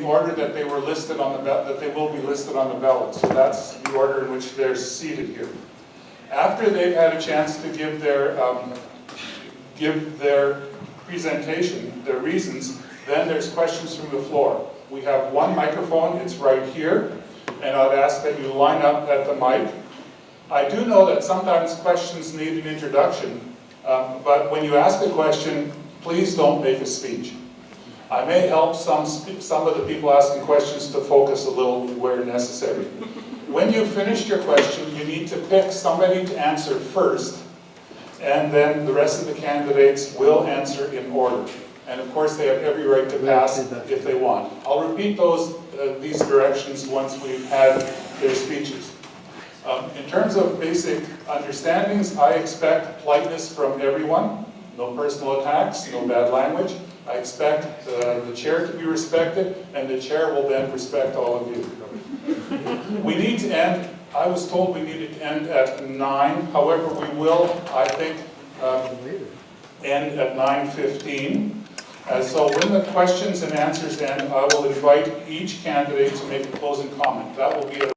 order that they were listed on the that they will be listed on the ballot. So that's the order in which they're seated here. After they've had a chance to give their presentation, their reasons, then there's questions from the floor. We have one microphone, it's right here, and I'd ask that you line up at the mic. I do know that sometimes questions need an introduction, but when you ask a question, please don't make a speech. I may help some of the people asking questions to focus a little where necessary. When you've finished your question, you need to pick somebody to answer first, and then the rest of the candidates will answer in order. And of course, they have every right to pass if they want. I'll repeat these directions once we've had their speeches. In terms of basic understandings, I expect politeness from everyone. No personal attacks, no bad language. I expect the chair to be respected, and the chair will then respect all of you. We need to end, I was told we needed to end at 9, however we will, I think, end at 9:15. So when the questions and answers end, I will invite each candidate to make a closing comment. That will be a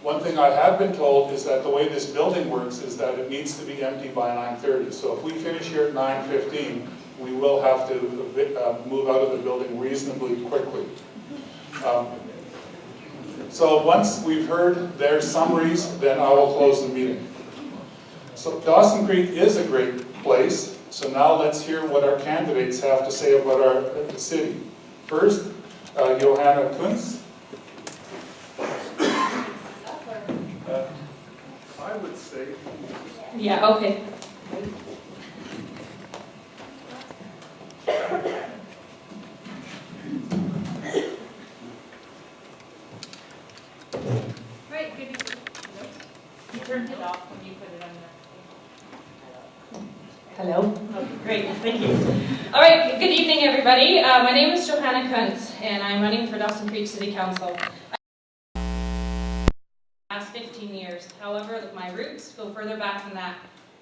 One thing I have been told is that the way this building works is that it needs to be empty by 9:30. So if we finish here at 9:15, we will have to move out of the building reasonably quickly. So once we've heard their summaries, then I will close the meeting. So Dawson Creek is a great place. So now let's hear what our candidates have to say about our city. First, Johanna Kunz. I would say. Yeah, okay. Right, good. You turned it off when you put it on there. Hello? Okay, great, thank you. All right, good evening, everybody. My name is Johanna Kuntz, and I'm running for Dawson Creek City Council. Last 15 years. However, my roots go further back than that.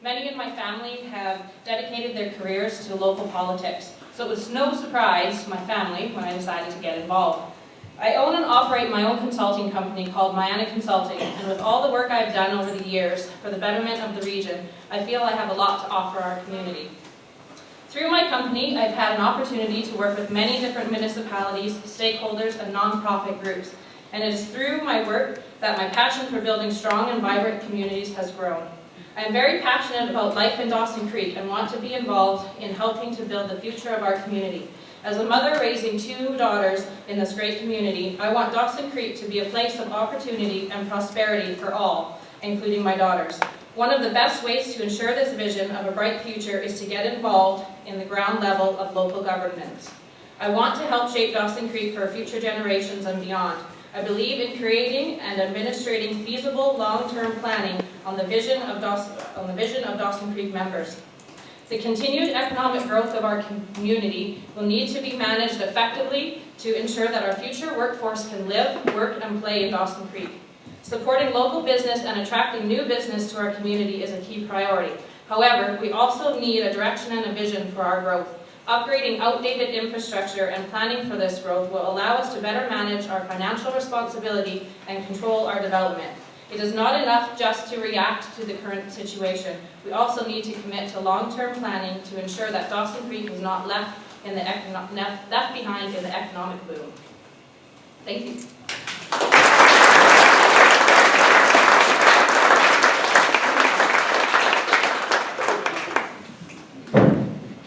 Many in my family have dedicated their careers to local politics, so it was no surprise to my family when I decided to get involved. I own and operate my own consulting company called Miana Consulting, and with all the work I've done over the years for the betterment of the region, I feel I have a lot to offer our community. Through my company, I've had an opportunity to work with many different municipalities, stakeholders, and nonprofit groups, and it is through my work that my passion for building strong and vibrant communities has grown. I am very passionate about life in Dawson Creek and want to be involved in helping to build the future of our community. As a mother raising 2 daughters in this great community, I want Dawson Creek to be a place of opportunity and prosperity for all, including my daughters. One of the best ways to ensure this vision of a bright future is to get involved in the ground level of local governments. I want to help shape Dawson Creek for future generations and beyond. I believe in creating and administrating feasible long-term planning on the vision of Dawson Creek members. The continued economic growth of our community will need to be managed effectively to ensure that our future workforce can live, work, and play in Dawson Creek. Supporting local business and attracting new business to our community is a key priority. However, we also need a direction and a vision for our growth. Upgrading outdated infrastructure and planning for this growth will allow us to better manage our financial responsibility and control our development. It is not enough just to react to the current situation. We also need to commit to long-term planning to ensure that Dawson Creek is not left behind in the economic boom. Thank you.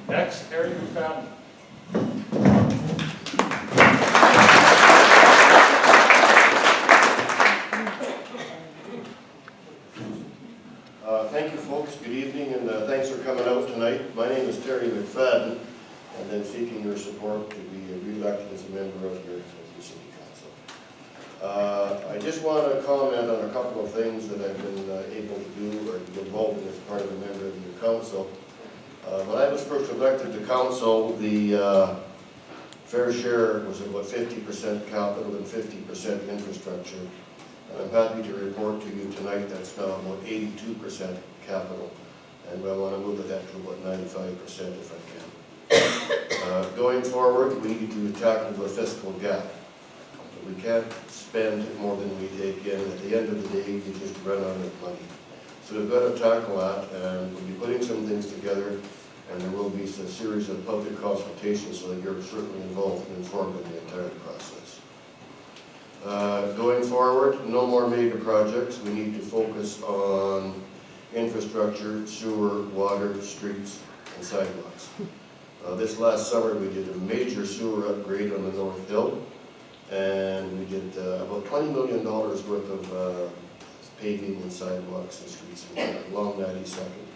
Next, Harry McFadden. Thank you, folks. Good evening, and thanks for coming out tonight. My name is Terry McFadden, and I'm seeking your support to be re-elected as a member of your City Council. I just want to comment on a couple of things that I've been able to do or be involved in as part of a member of your council. When I was first elected to council, the fair share was about 50% capital and 50% infrastructure. And I'm happy to report to you tonight that's now about 82% capital. And I want to move that to about 95% if I can. Going forward, we need to tackle the fiscal gap. We can't spend more than we take in. At the end of the day, we just run out of money. So we've got to tackle that, and we'll be putting some things together, and there will be a series of public consultations so that you're certainly involved and informed in the entire process. Going forward, no more mega projects. We need to focus on infrastructure, sewer, water, streets, and sidewalks. This last summer, we did a major sewer upgrade on the North Hill, and we did about $20 million worth of paving and sidewalks and streets along 92nd.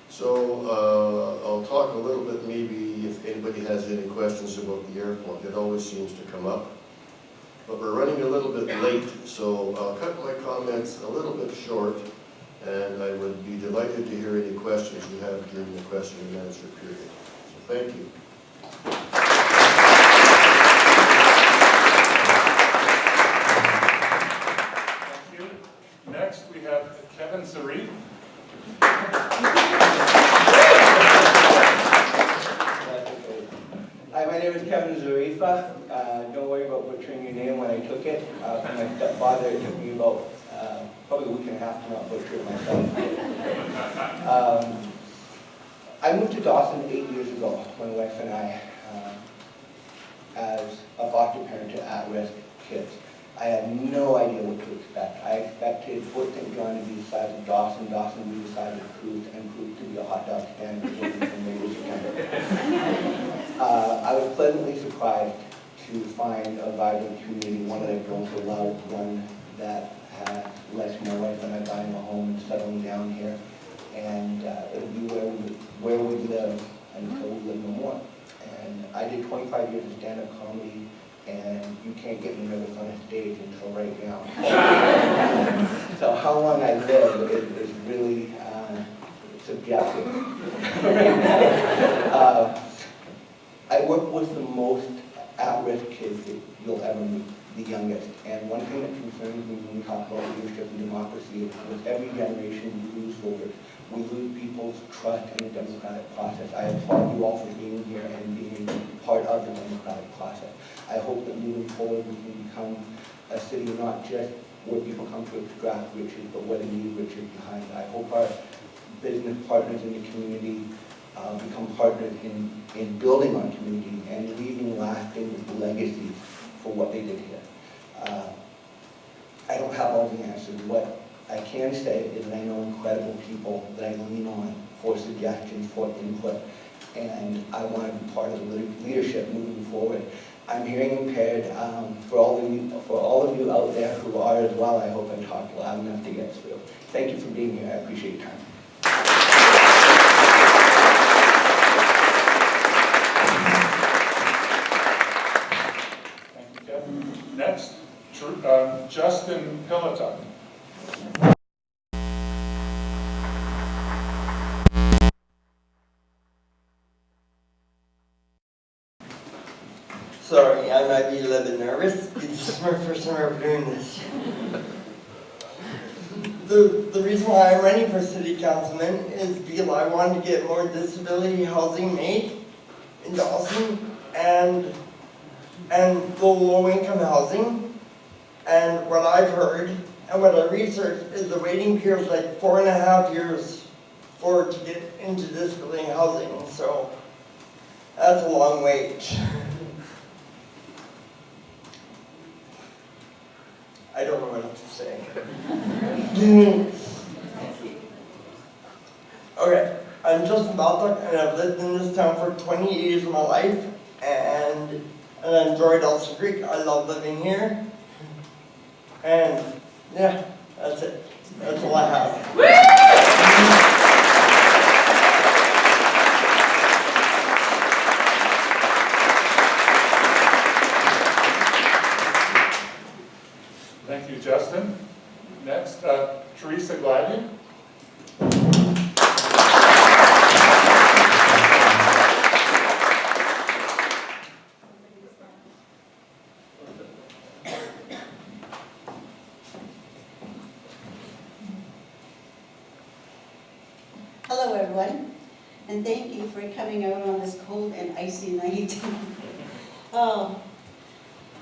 So I'll talk a little bit, maybe if anybody has any questions about the airport. It always seems to come up. But we're running a little bit late, so I'll cut my comments a little bit short, and I would be delighted to hear any questions you have during the question and answer period. So thank you. Thank you. Next, we have Kevin Zarif. Hi, my name is Kevin Zarifa. Don't worry about butchering your name when I took it. From my stepfather, it took me about probably a week and a half to not butcher it myself. I moved to Dawson 8 years ago, my wife and I, as a foster parent to at-risk kids. I had no idea what to expect. I expected Fort St. John to be the size of Dawson, Dawson to be the size of Cruz, and Cruz to be a hot dog stand from May to September. I was pleasantly surprised to find a vibrant community, one that I've grown to love, one that has led to my wife and I buying a home and settling down here. And it'll be where we live until we live no more. And I did 25 years of stand-up comedy, and you can't get me nervous on a stage until right now. So how long I live is really subjective right now. I work with the most at-risk kids that you'll ever meet, the youngest. And one thing that concerns me when we talk about leadership and democracy is with every generation we lose voters. We lose people's trust in the democratic process. I applaud you all for being here and being part of the democratic process. I hope that moving forward we can become a city not just where people come to extract riches, but where they need riches behind. I hope our business partners in the community become partners in building our community and leaving lasting legacies for what they did here. I don't have all the answers. What I can say is that I know incredible people that I lean on for suggestions, for input, and I want to be part of the leadership moving forward. I'm hearing impaired. For all of you out there who are as well, I hope I talk loud enough to get through. Thank you for being here. I appreciate your time. Thank you, Kevin. Next, Justin Pilotuck. Sorry, I might be a little bit nervous. This is my first time ever doing this. The reason why I'm running for city councilman is because I wanted to get more disability housing made in Dawson and low-income housing. And what I've heard and what I researched is the waiting period is like 4.5 years to get into disability housing. So that's a long wait. I don't know what else to say. Okay, I'm Justin Baltuck, and I've lived in this town for 20 years of my life, and I enjoy Dawson Creek. I love living here. And yeah, that's it. That's all I have. Thank you, Justin. Next, Teresa Gladney. for coming out on this cold and icy night.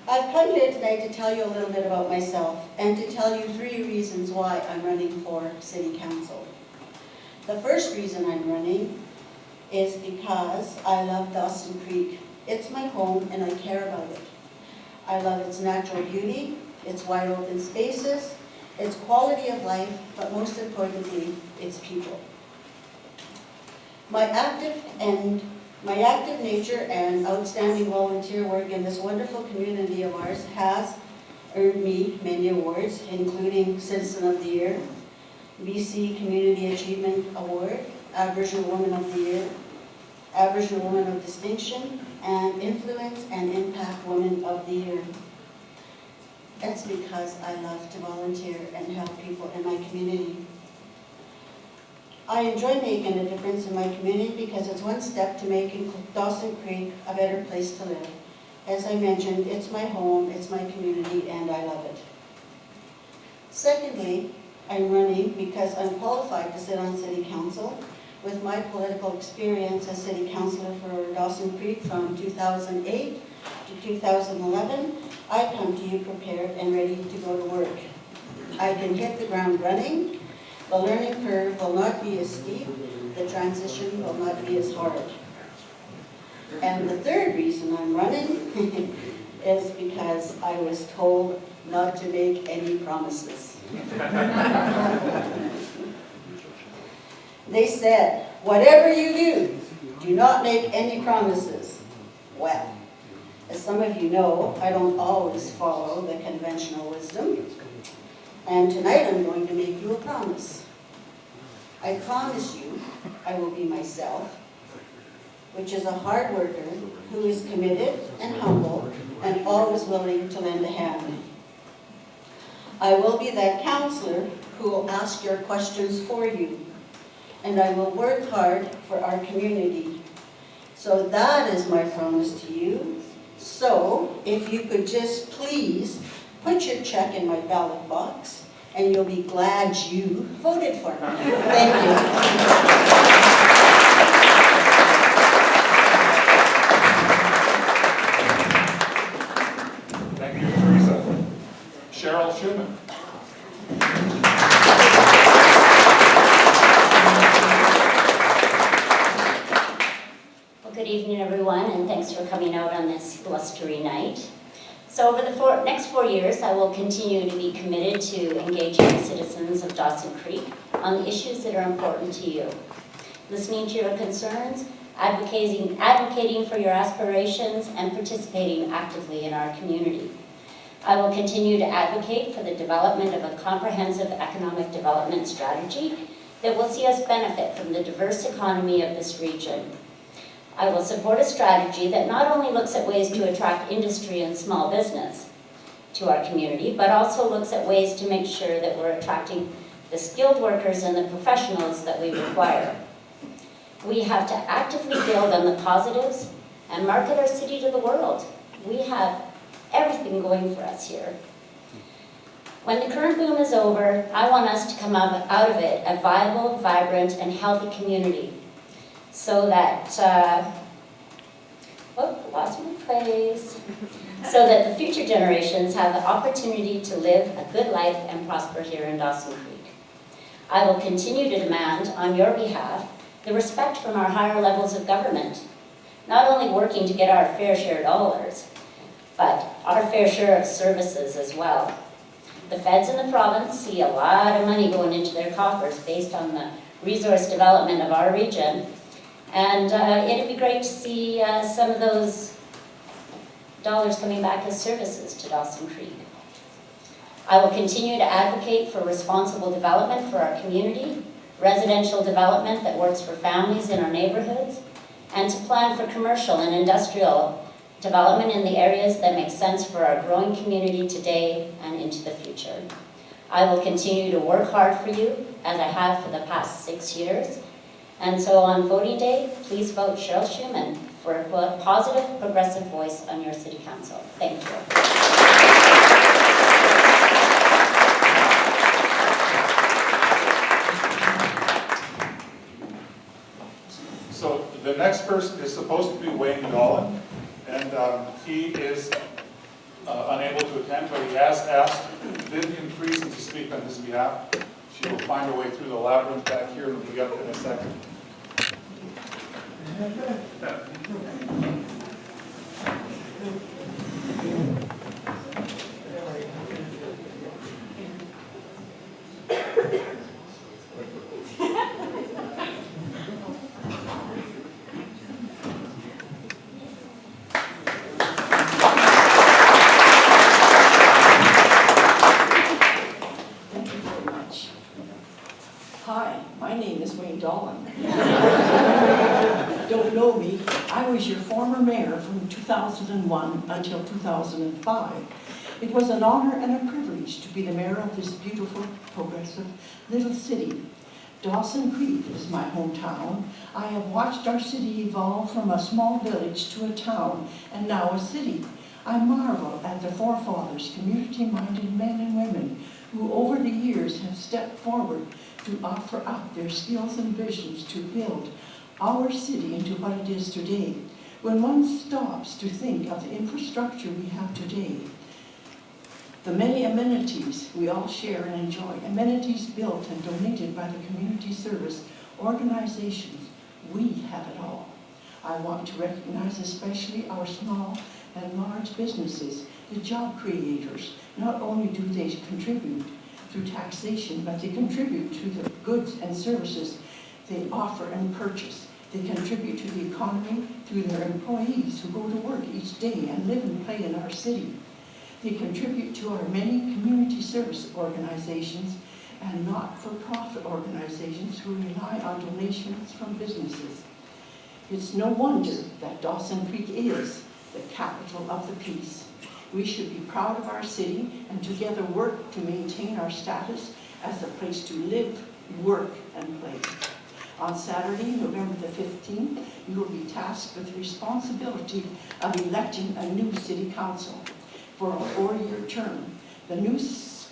I've come here tonight to tell you a little bit about myself and to tell you 3 reasons why I'm running for City Council. The first reason I'm running is because I love Dawson Creek. It's my home and I care about it. I love its natural beauty, its wide open spaces, its quality of life, but most importantly, its people. My active nature and outstanding volunteer work in this wonderful community of ours has earned me many awards, including Citizen of the Year, BC Community Achievement Award, Aboriginal Woman of the Year, Aboriginal Woman of Distinction, and Influence and Impact Woman of the Year. That's because I love to volunteer and help people in my community. I enjoy making a difference in my community because it's one step to making Dawson Creek a better place to live. As I mentioned, it's my home, it's my community, and I love it. Secondly, I'm running because I'm qualified to sit on City Council. With my political experience as City Councilor for Dawson Creek from 2008 to 2011, I come to you prepared and ready to go to work. I can hit the ground running. The learning curve will not be as steep. The transition will not be as hard. And the third reason I'm running is because I was told not to make any promises. They said, whatever you do, do not make any promises. Well, as some of you know, I don't always follow the conventional wisdom. And tonight I'm going to make you a promise. I promise you I will be myself, which is a hard worker who is committed and humble and always willing to lend a hand. I will be that counselor who will ask your questions for you, and I will work hard for our community. So that is my promise to you. So if you could just please put your check in my ballot box, and you'll be glad you voted for me. Thank you. Thank you, Teresa. Cheryl Schumann. Well, good evening, everyone, and thanks for coming out on this blustery night. So over the next 4 years, I will continue to be committed to engaging the citizens of Dawson Creek on the issues that are important to you, listening to your concerns, advocating for your aspirations, and participating actively in our community. I will continue to advocate for the development of a comprehensive economic development strategy that will see us benefit from the diverse economy of this region. I will support a strategy that not only looks at ways to attract industry and small business to our community, but also looks at ways to make sure that we're attracting the skilled workers and the professionals that we require. We have to actively build on the positives and market our city to the world. We have everything going for us here. When the current boom is over, I want us to come out of it a viable, vibrant, and healthy community, so that, lost my place, so that the future generations have the opportunity to live a good life and prosper here in Dawson Creek. I will continue to demand, on your behalf, the respect from our higher levels of government, not only working to get our fair share dollars, but our fair share of services as well. The feds in the province see a lot of money going into their coffers based on the resource development of our region, and it'd be great to see some of those dollars coming back as services to Dawson Creek. I will continue to advocate for responsible development for our community, residential development that works for families in our neighborhoods, and to plan for commercial and industrial development in the areas that make sense for our growing community today and into the future. I will continue to work hard for you, as I have for the past 6 years. And so on voting day, please vote Cheryl Schumann for a positive, progressive voice on your city council. Thank you. So The next person is supposed to be Wayne Dolan, and he is unable to attend, but he has asked Vivian Friesen to speak on his behalf. She will find her way through the labyrinth back here and will be up in a second. Hi, my name is Wayne Dolan. Don't know me, I was your former mayor from 2001 until 2005. It was an honor and a privilege to be the mayor of this beautiful, progressive little city. Dawson Creek is my hometown. I have watched our city evolve from a small village to a town and now a city. I marvel at the forefathers, community-minded men and women who over the years have stepped forward to offer up their skills and visions to build our city into what it is today. When one stops to think of the infrastructure we have today, the many amenities we all share and enjoy, amenities built and donated by the community service organizations, we have it all. I want to recognize especially our small and large businesses, the job creators. Not only do they contribute through taxation, but they contribute to the goods and services they offer and purchase. They contribute to the economy through their employees who go to work each day and live and play in our city. They contribute to our many community service organizations and not-for-profit organizations who rely on donations from businesses. It's no wonder that Dawson Creek is the capital of the peace. We should be proud of our city and together work to maintain our status as a place to live, work, and play. On Saturday, November the 15th, you will be tasked with the responsibility of electing a new city council for a 4-year term. The new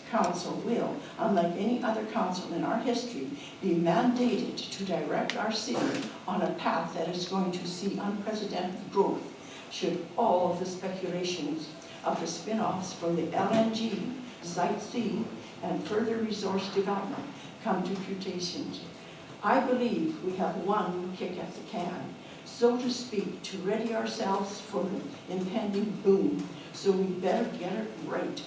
council will, unlike any other council in our history, be mandated to direct our city on a path that is going to see unprecedented growth should all of the speculations of the spin-offs from the LNG, Site C, and further resource development come to fruition. I believe we have one kick at the can, so to speak, to ready ourselves for the impending boom, so we better get it right.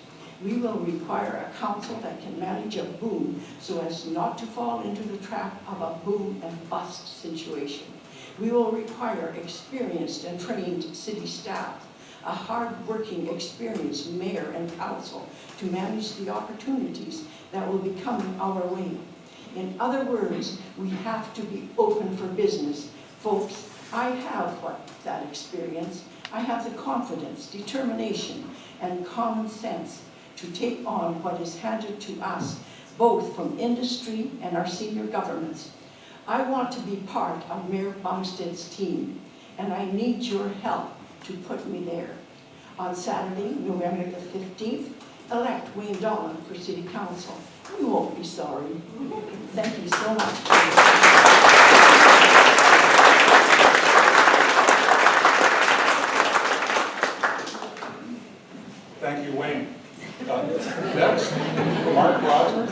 We will require a council that can manage a boom so as not to fall into the trap of a boom and bust situation. We will require experienced and trained city staff, a hard-working, experienced mayor and council to manage the opportunities that will be coming our way. In other words, we have to be open for business. Folks, I have that experience. I have the confidence, determination, and common sense to take on what is handed to us, both from industry and our senior governments. I want to be part of Mayor Bumstead's team, and I need your help to put me there. On Saturday, November the 15th, elect Wayne Dolan for City Council. You won't be sorry. Thank you so much. Thank you, Wayne. Next, Mark Rogers.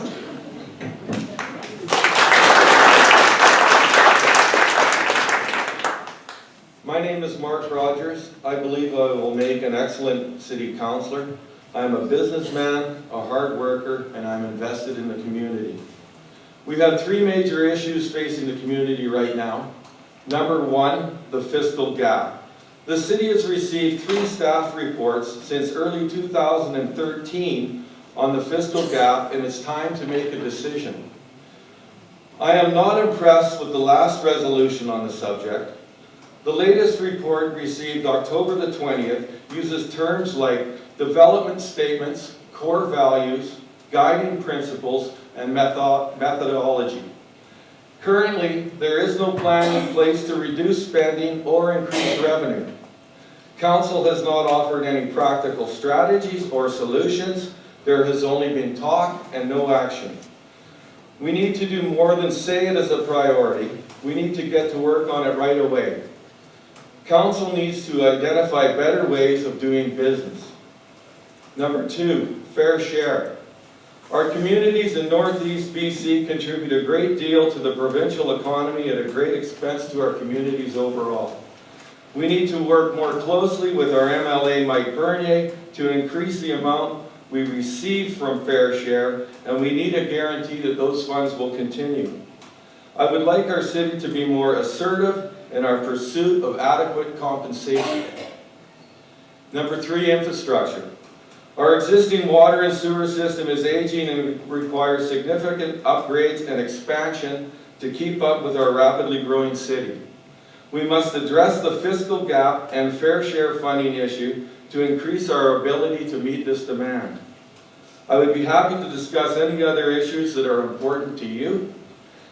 My name is Mark Rogers. I believe I will make an excellent city councillor. I'm a businessman, a hard worker, and I'm invested in the community. We have 3 major issues facing the community right now. Number 1, the fiscal gap. The city has received 3 staff reports since early 2013 on the fiscal gap, and it's time to make a decision. I am not impressed with the last resolution on the subject. The latest report received October the 20th uses terms like development statements, core values, guiding principles, and methodology. Currently, there is no plan in place to reduce spending or increase revenue. Council has not offered any practical strategies or solutions. There has only been talk and no action. We need to do more than say it as a priority. We need to get to work on it right away. Council needs to identify better ways of doing business. Number 2, fair share. Our communities in Northeast BC contribute a great deal to the provincial economy at a great expense to our communities overall. We need to work more closely with our MLA Mike Bernier to increase the amount we receive from fair share, and we need a guarantee that those funds will continue. I would like our city to be more assertive in our pursuit of adequate compensation. Number 3, infrastructure. Our existing water and sewer system is aging and requires significant upgrades and expansion to keep up with our rapidly growing city. We must address the fiscal gap and fair share funding issue to increase our ability to meet this demand. I would be happy to discuss any other issues that are important to you,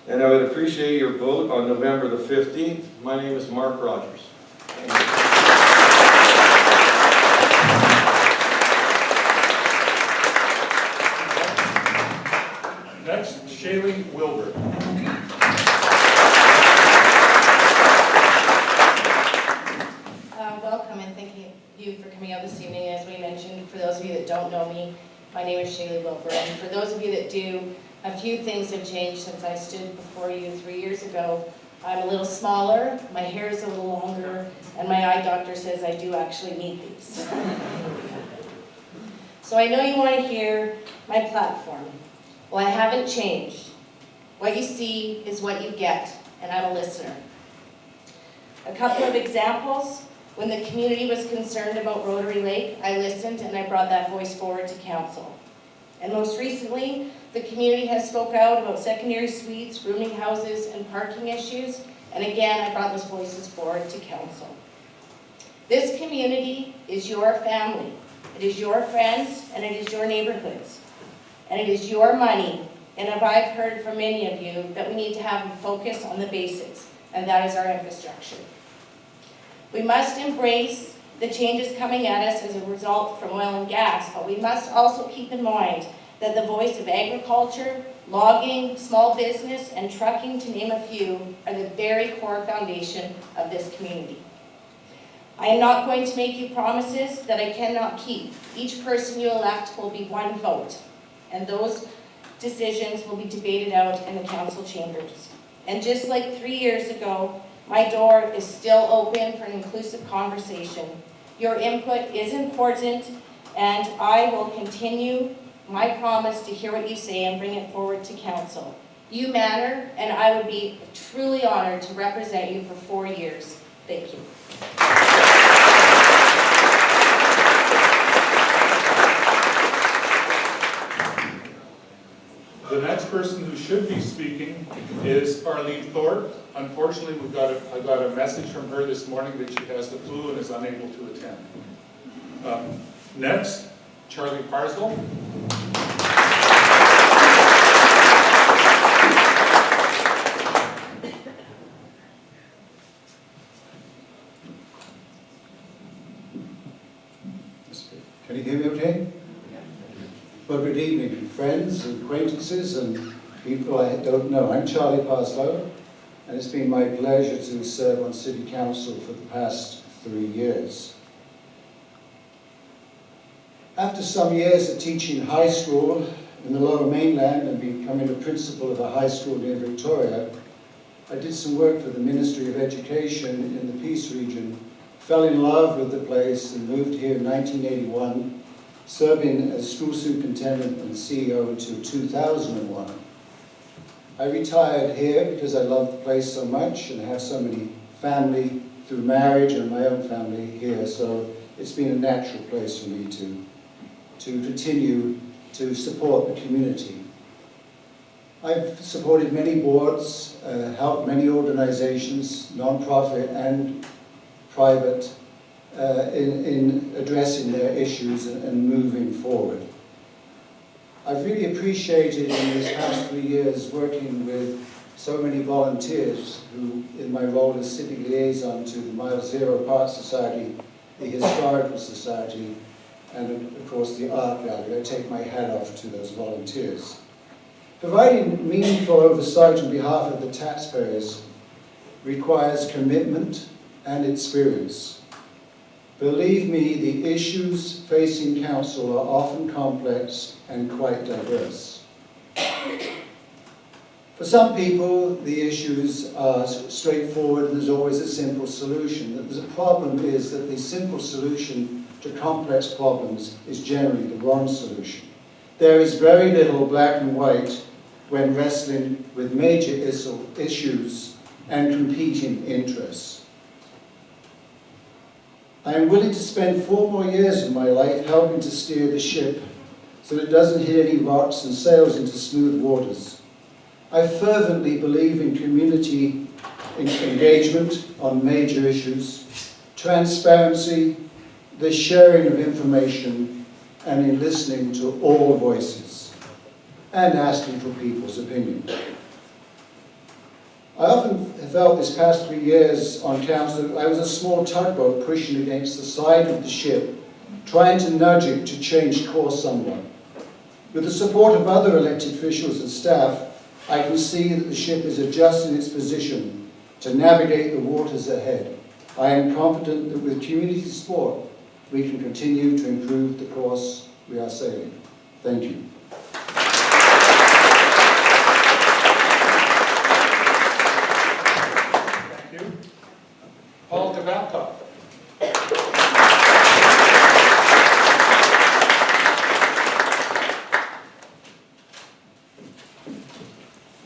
and I would appreciate your vote on November the 15th. My name is Mark Rogers. Next, Shaylee Wilbur. Welcome and thank you for coming out this evening. As we mentioned, for those of you that don't know me, my name is Shaylee Wilbur, and for those of you that do, a few things have changed since I stood before you 3 years ago. I'm a little smaller, my hair is a little longer, and my eye doctor says I do actually need these. So I know you want to hear my platform. Well, I haven't changed. What you see is what you get, and I'm a listener. A couple of examples. When the community was concerned about Rotary Lake, I listened and I brought that voice forward to council. And most recently, the community has spoke out about secondary suites, rooming houses, and parking issues. And again, I brought those voices forward to council. This community is your family. It is your friends, and it is your neighborhoods. And it is your money. And I've heard from many of you that we need to have a focus on the basics, and that is our infrastructure. We must embrace the changes coming at us as a result from oil and gas, but we must also keep in mind that the voice of agriculture, logging, small business, and trucking, to name a few, are the very core foundation of this community. I am not going to make you promises that I cannot keep. Each person you elect will be one vote, and those decisions will be debated out in the council chambers. And just like 3 years ago, my door is still open for an inclusive conversation. Your input is important, and I will continue my promise to hear what you say and bring it forward to council. You matter, and I would be truly honored to represent you for 4 years. Thank you. The next person who should be speaking is Arlene Thorpe. Unfortunately, I got a message from her this morning that she has the flu and is unable to attend. Next, Charlie Parslow. Can you hear me okay? Well, good evening, friends and acquaintances and people I don't know. I'm Charlie Parslow, and it's been my pleasure to serve on City Council for the past 3 years. After some years of teaching high school in the Lower Mainland and becoming a principal of a high school near Victoria, I did some work for the Ministry of Education in the Peace region, fell in love with the place and moved here in 1981, serving as school superintendent and CEO until 2001. I retired here because I love the place so much and I have so many family through marriage and my own family here, so it's been a natural place for me to continue to support the community. I've supported many boards, helped many organizations, non-profit and private, in addressing their issues and moving forward. I've really appreciated in these past 3 years working with so many volunteers who, in my role as city liaison to the Mile Zero Park Society, the Historical Society, and of course the Art Gallery. I take my hat off to those volunteers. Providing meaningful oversight on behalf of the taxpayers requires commitment and experience. Believe me, the issues facing council are often complex and quite diverse. For some people, the issues are straightforward and there's always a simple solution. The problem is that the simple solution to complex problems is generally the wrong solution. There is very little black and white when wrestling with major issues and competing interests. I am willing to spend 4 more years of my life helping to steer the ship so that it doesn't hit any rocks and sails into smooth waters. I fervently believe in community engagement on major issues, transparency, the sharing of information, and in listening to all voices, and asking for people's opinions. I often felt this past 3 years on council that I was a small tugboat pushing against the side of the ship, trying to nudge it to change course somewhat. With the support of other elected officials and staff, I can see that the ship is adjusting its position to navigate the waters ahead. I am confident that with community support, we can continue to improve the course we are sailing. Thank you. Thank you. Paul Tabapka.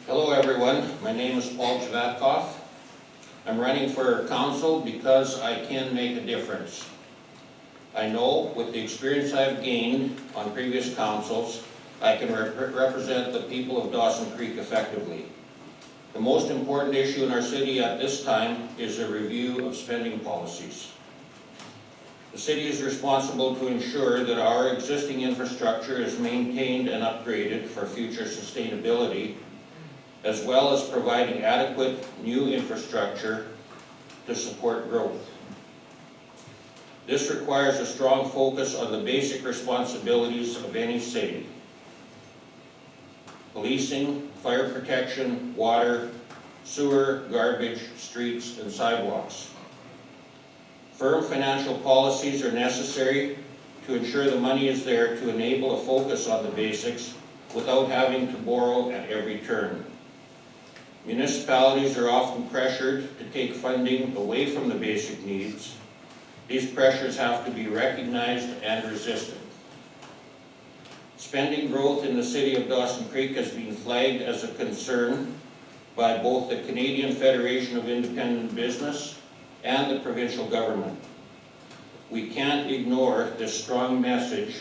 Hello everyone, my name is Paul Chvatkoff. I'm running for council because I can make a difference. I know with the experience I've gained on previous councils, I can represent the people of Dawson Creek effectively. The most important issue in our city at this time is a review of spending policies. The city is responsible to ensure that our existing infrastructure is maintained and upgraded for future sustainability, as well as providing adequate new infrastructure to support growth. This requires a strong focus on the basic responsibilities of any city: policing, fire protection, water, sewer, garbage, streets, and sidewalks. Firm financial policies are necessary to ensure the money is there to enable a focus on the basics without having to borrow at every turn. Municipalities are often pressured to take funding away from the basic needs. These pressures have to be recognized and resisted. Spending growth in the city of Dawson Creek has been flagged as a concern by both the Canadian Federation of Independent Business and the provincial government. We can't ignore this strong message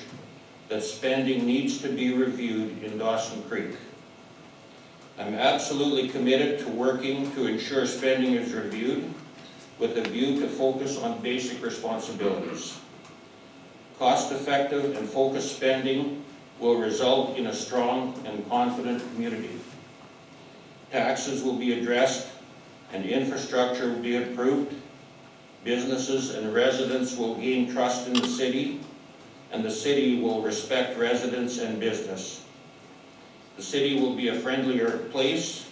that spending needs to be reviewed in Dawson Creek. I'm absolutely committed to working to ensure spending is reviewed with a view to focus on basic responsibilities. Cost-effective and focused spending will result in a strong and confident community. Taxes will be addressed and infrastructure will be improved. Businesses and residents will gain trust in the city, and the city will respect residents and business. The city will be a friendlier place,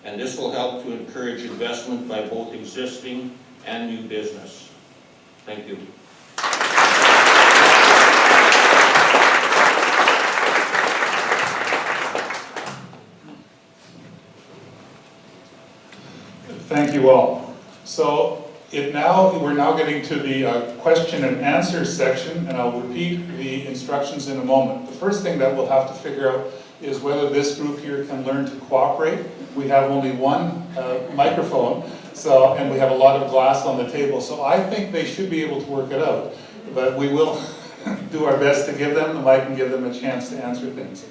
and this will help to encourage investment by both existing and new business. Thank you. Thank you all. So we're now getting to the question and answer section, and I'll repeat the instructions in a moment. The first thing that we'll have to figure out is whether this group here can learn to cooperate. We have only one microphone, and we have a lot of glass on the table, so I think they should be able to work it out. But we will do our best to give them the mic and give them a chance to answer things.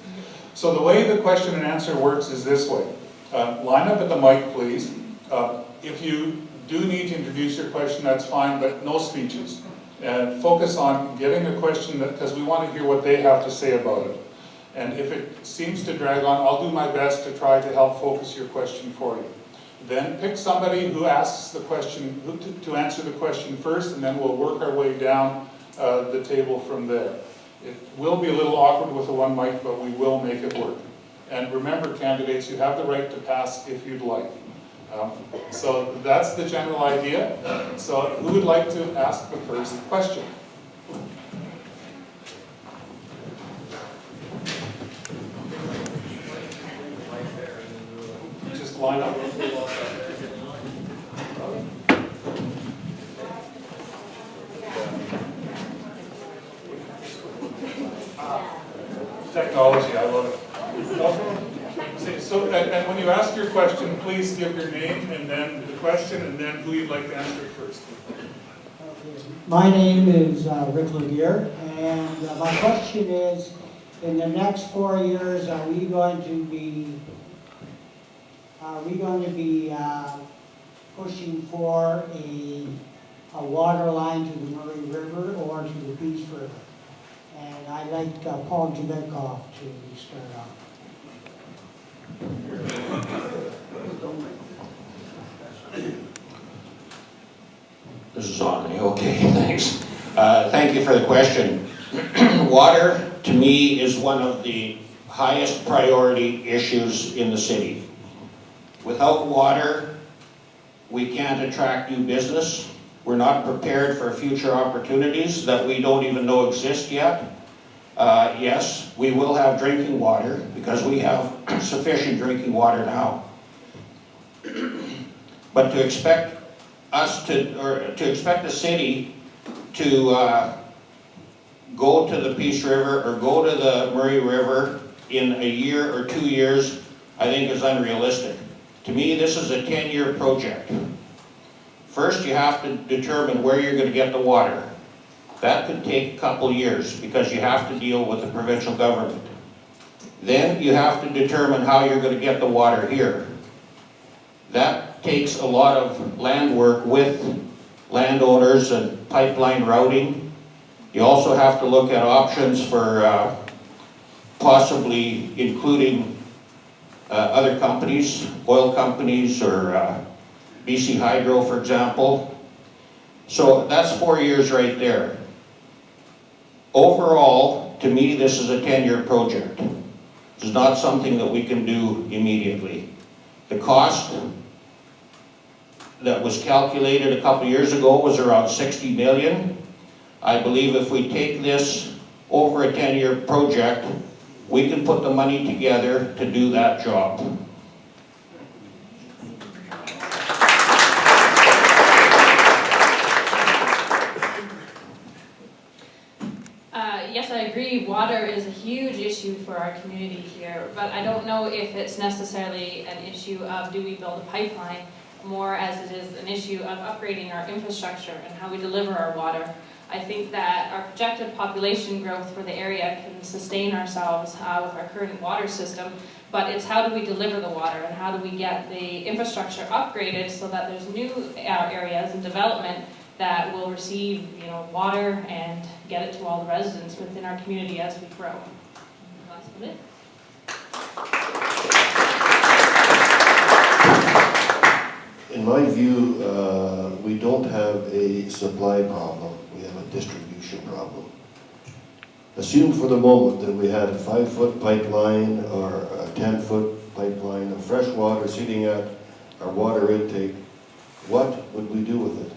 So the way the question and answer works is this way. Line up at the mic, please. If you do need to introduce your question, that's fine, but no speeches. And focus on getting a question, because we want to hear what they have to say about it. And if it seems to drag on, I'll do my best to try to help focus your question for you. Then pick somebody who asks the question, to answer the question first, and then we'll work our way down the table from there. It will be a little awkward with the one mic, but we will make it work. And remember, candidates, you have the right to pass if you'd like. So that's the general idea. So who would like to ask the first question? Just line up. Technology, I love it. So, and when you ask your question, please give your name and then the question and then who you'd like to answer it first. My name is Rick Laguerre, and my question is, in the next 4 years, are we going to be pushing for a water line to the Murray River or to the Peace River? And I'd like Paul Jabekov to start off. This is on me, okay, thanks. Thank you for the question. Water, to me, is one of the highest priority issues in the city. Without water, we can't attract new business. We're not prepared for future opportunities that we don't even know exist yet. Yes, we will have drinking water because we have sufficient drinking water now. But to expect the city to go to the Peace River or go to the Murray River in a year or 2 years, I think is unrealistic. To me, this is a 10-year project. First, you have to determine where you're going to get the water. That could take a couple years because you have to deal with the provincial government. Then you have to determine how you're going to get the water here. That takes a lot of land work with landowners and pipeline routing. You also have to look at options for possibly including other companies, oil companies or BC Hydro, for example. So that's 4 years right there. Overall, to me, this is a 10-year project. This is not something that we can do immediately. The cost that was calculated a couple years ago was around 60 million. I believe if we take this over a 10-year project, we can put the money together to do that job. Yes, I agree, water is a huge issue for our community here, but I don't know if it's necessarily an issue of do we build a pipeline, more as it is an issue of upgrading our infrastructure and how we deliver our water. I think that our projected population growth for the area can sustain ourselves with our current water system, but it's how do we deliver the water and how do we get the infrastructure upgraded so that there's new areas and development that will receive, water and get it to all the residents within our community as we grow. That's about it. In my view, we don't have a supply problem, we have a distribution problem. Assume for the moment that we had a 5-foot pipeline or a 10-foot pipeline of fresh water sitting at our water intake, what would we do with it?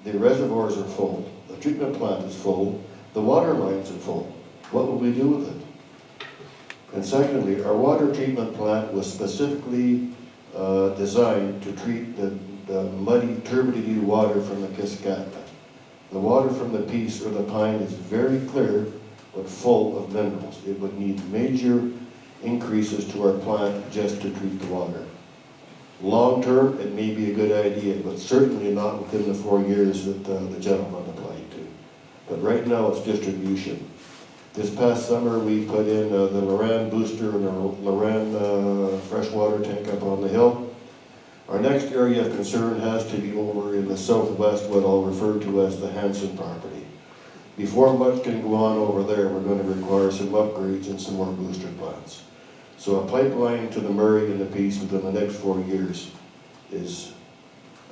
The reservoirs are full, the treatment plant is full, the water lines are full. What would we do with it? And secondly, our water treatment plant was specifically designed to treat the muddy, turbidity water from the Cascade. The water from the Peace or the Pine is very clear, but full of minerals. It would need major increases to our plant just to treat the water. Long term, it may be a good idea, but certainly not within the 4 years that the gentleman applied to. But right now, it's distribution. This past summer, we put in the Loran booster and the Loran freshwater tank up on the hill. Our next area of concern has to be over in the southwest, what I'll refer to as the Hanson property. Before much can go on over there, we're going to require some upgrades and some more booster plants. So a pipeline to the Murray and the Peace within the next 4 years is,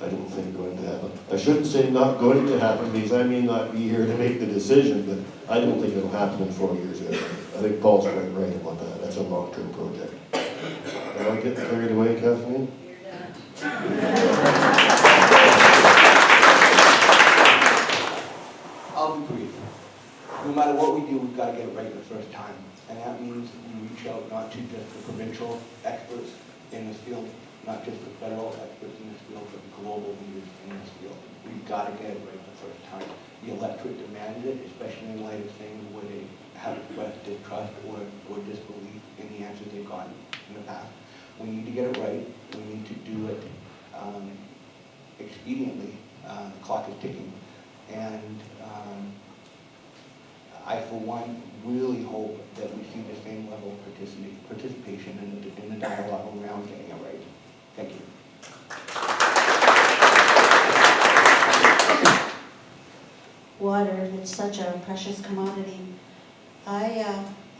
I don't think, going to happen. I shouldn't say not going to happen because I may not be here to make the decision, but I don't think it'll happen in 4 years either. I think Paul's quite right about that. That's a long-term project. Did I get carried away, Kathleen? I'll be brief. No matter what we do, we've got to get it right the first time. And that means we reach out not to just the provincial experts in this field, not just the federal experts in this field, but global leaders in this field. We've got to get it right the first time. The electorate demanded it, especially in light of things where they have expressed distrust or disbelief in the answers they've gotten in the past. We need to get it right. We need to do it expediently. The clock is ticking. And I, for one, really hope that we see the same level of participation in the dialogue around getting it right. Thank you. Water, it's such a precious commodity.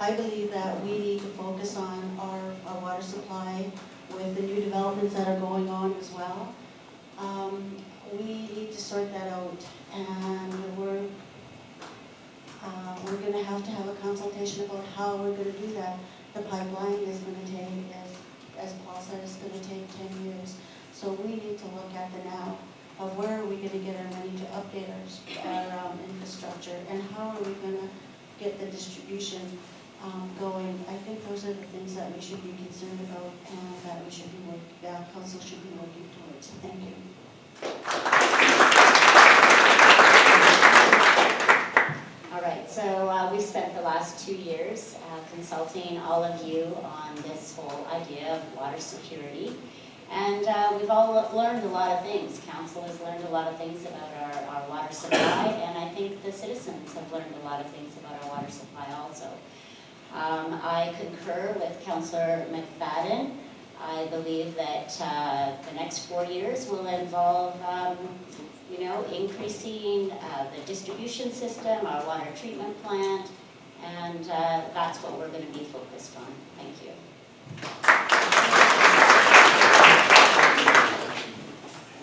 I believe that we need to focus on our water supply with the new developments that are going on as well. We need to sort that out, and we're going to have a consultation about how we're going to do that. The pipeline is going to take, as Paul said, it's going to take 10 years. So we need to look at the now of where are we going to get our money to update our infrastructure, and how are we going to get the distribution going. I think those are the things that we should be concerned about, and that we should be council should be working towards. Thank you. All right, so we've spent the last 2 years consulting all of you on this whole idea of water security. And we've all learned a lot of things. Council has learned a lot of things about our water supply, and I think the citizens have learned a lot of things about our water supply also. I concur with Councillor McFadden. I believe that the next 4 years will involve increasing the distribution system, our water treatment plant, and that's what we're going to be focused on. Thank you.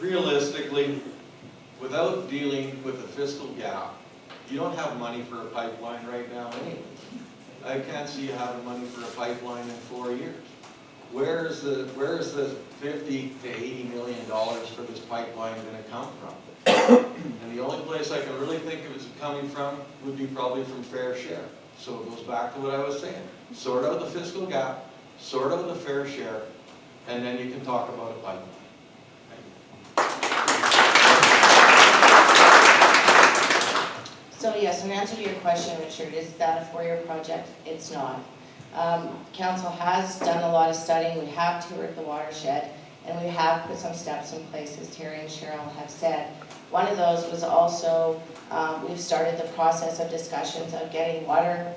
Realistically, without dealing with the fiscal gap, you don't have money for a pipeline right now anyway. I can't see you having money for a pipeline in 4 years. Where is the $50 to $80 million for this pipeline going to come from? And the only place I can really think of it coming from would be probably from fair share. So it goes back to what I was saying. Sort out the fiscal gap, sort out the fair share, and then you can talk about a pipeline. So yes, in answer to your question, Richard, is that a four-year project? It's not. Council has done a lot of studying. We have toured the watershed, and we have put some steps in place, as Terry and Cheryl have said. One of those was also, we've started the process of discussions of getting water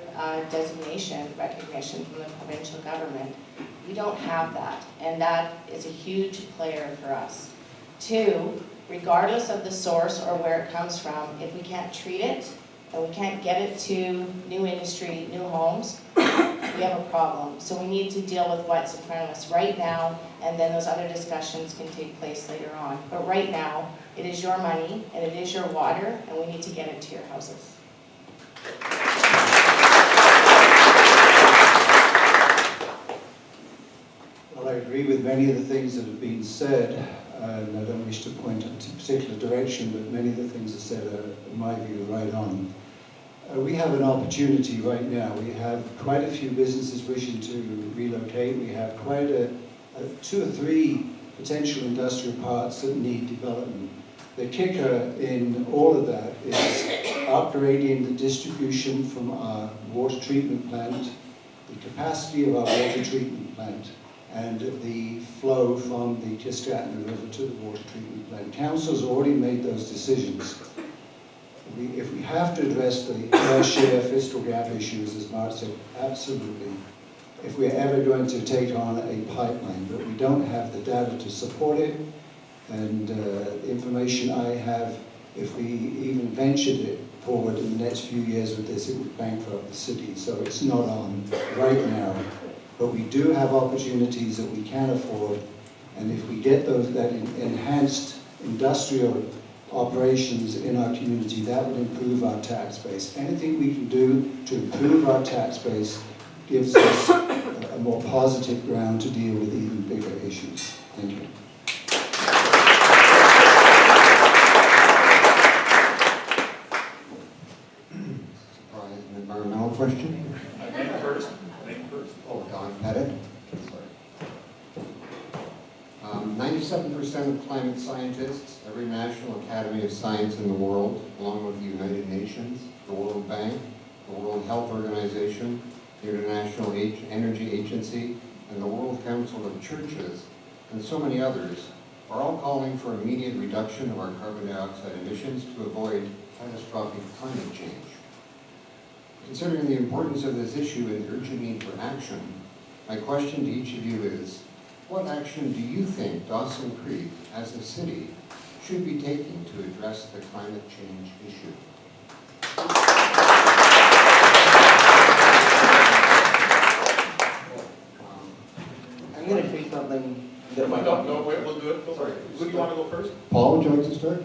designation recognition from the provincial government. We don't have that, and that is a huge player for us. Two, regardless of the source or where it comes from, if we can't treat it and we can't get it to new industry, new homes, we have a problem. So we need to deal with what's in front of us right now, and then those other discussions can take place later on. But right now, it is your money and it is your water, and we need to get it to your houses. Well, I agree with many of the things that have been said, and I don't wish to point in a particular direction, but many of the things that said are, in my view, right on. We have an opportunity right now. We have quite a few businesses wishing to relocate. We have quite two or three potential industrial parks that need development. The kicker in all of that is upgrading the distribution from our water treatment plant, the capacity of our water treatment plant, and the flow from the Kistratton River to the water treatment plant. Council's already made those decisions. If we have to address the fair share fiscal gap issues, as Mark said, absolutely. If we're ever going to take on a pipeline, but we don't have the data to support it, and the information I have, if we even ventured it forward in the next few years with this, it would bankrupt the city. So it's not on right now. But we do have opportunities that we can afford, and if we get that enhanced industrial operations in our community, that would improve our tax base. Anything we can do to improve our tax base gives us a more positive ground to deal with even bigger issues. Thank you. Surprise, an environmental question? Name first. Name first. Oh, Don Pettit. 97% of climate scientists, every National Academy of Science in the world, along with the United Nations, the World Bank, the World Health Organization, the International Energy Agency, and the World Council of Churches, and so many others, are all calling for immediate reduction of our carbon dioxide emissions to avoid catastrophic climate change. Considering the importance of this issue and urgent need for action, my question to each of you is, what action do you think Dawson Creek, as a city, should be taking to address the climate change issue? I'm going to say something that might No, no, wait, we'll do it. Sorry. Who do you want to go first? Paul, would you like to start?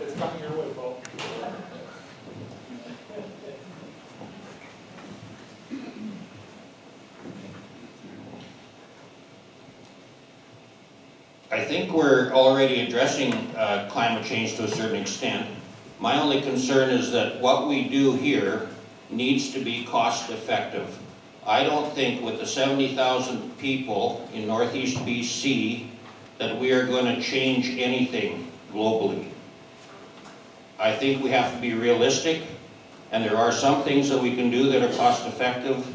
It's coming your way, Paul. I think we're already addressing climate change to a certain extent. My only concern is that what we do here needs to be cost effective. I don't think with the 70,000 people in Northeast BC that we are going to change anything globally. I think we have to be realistic, and there are some things that we can do that are cost effective.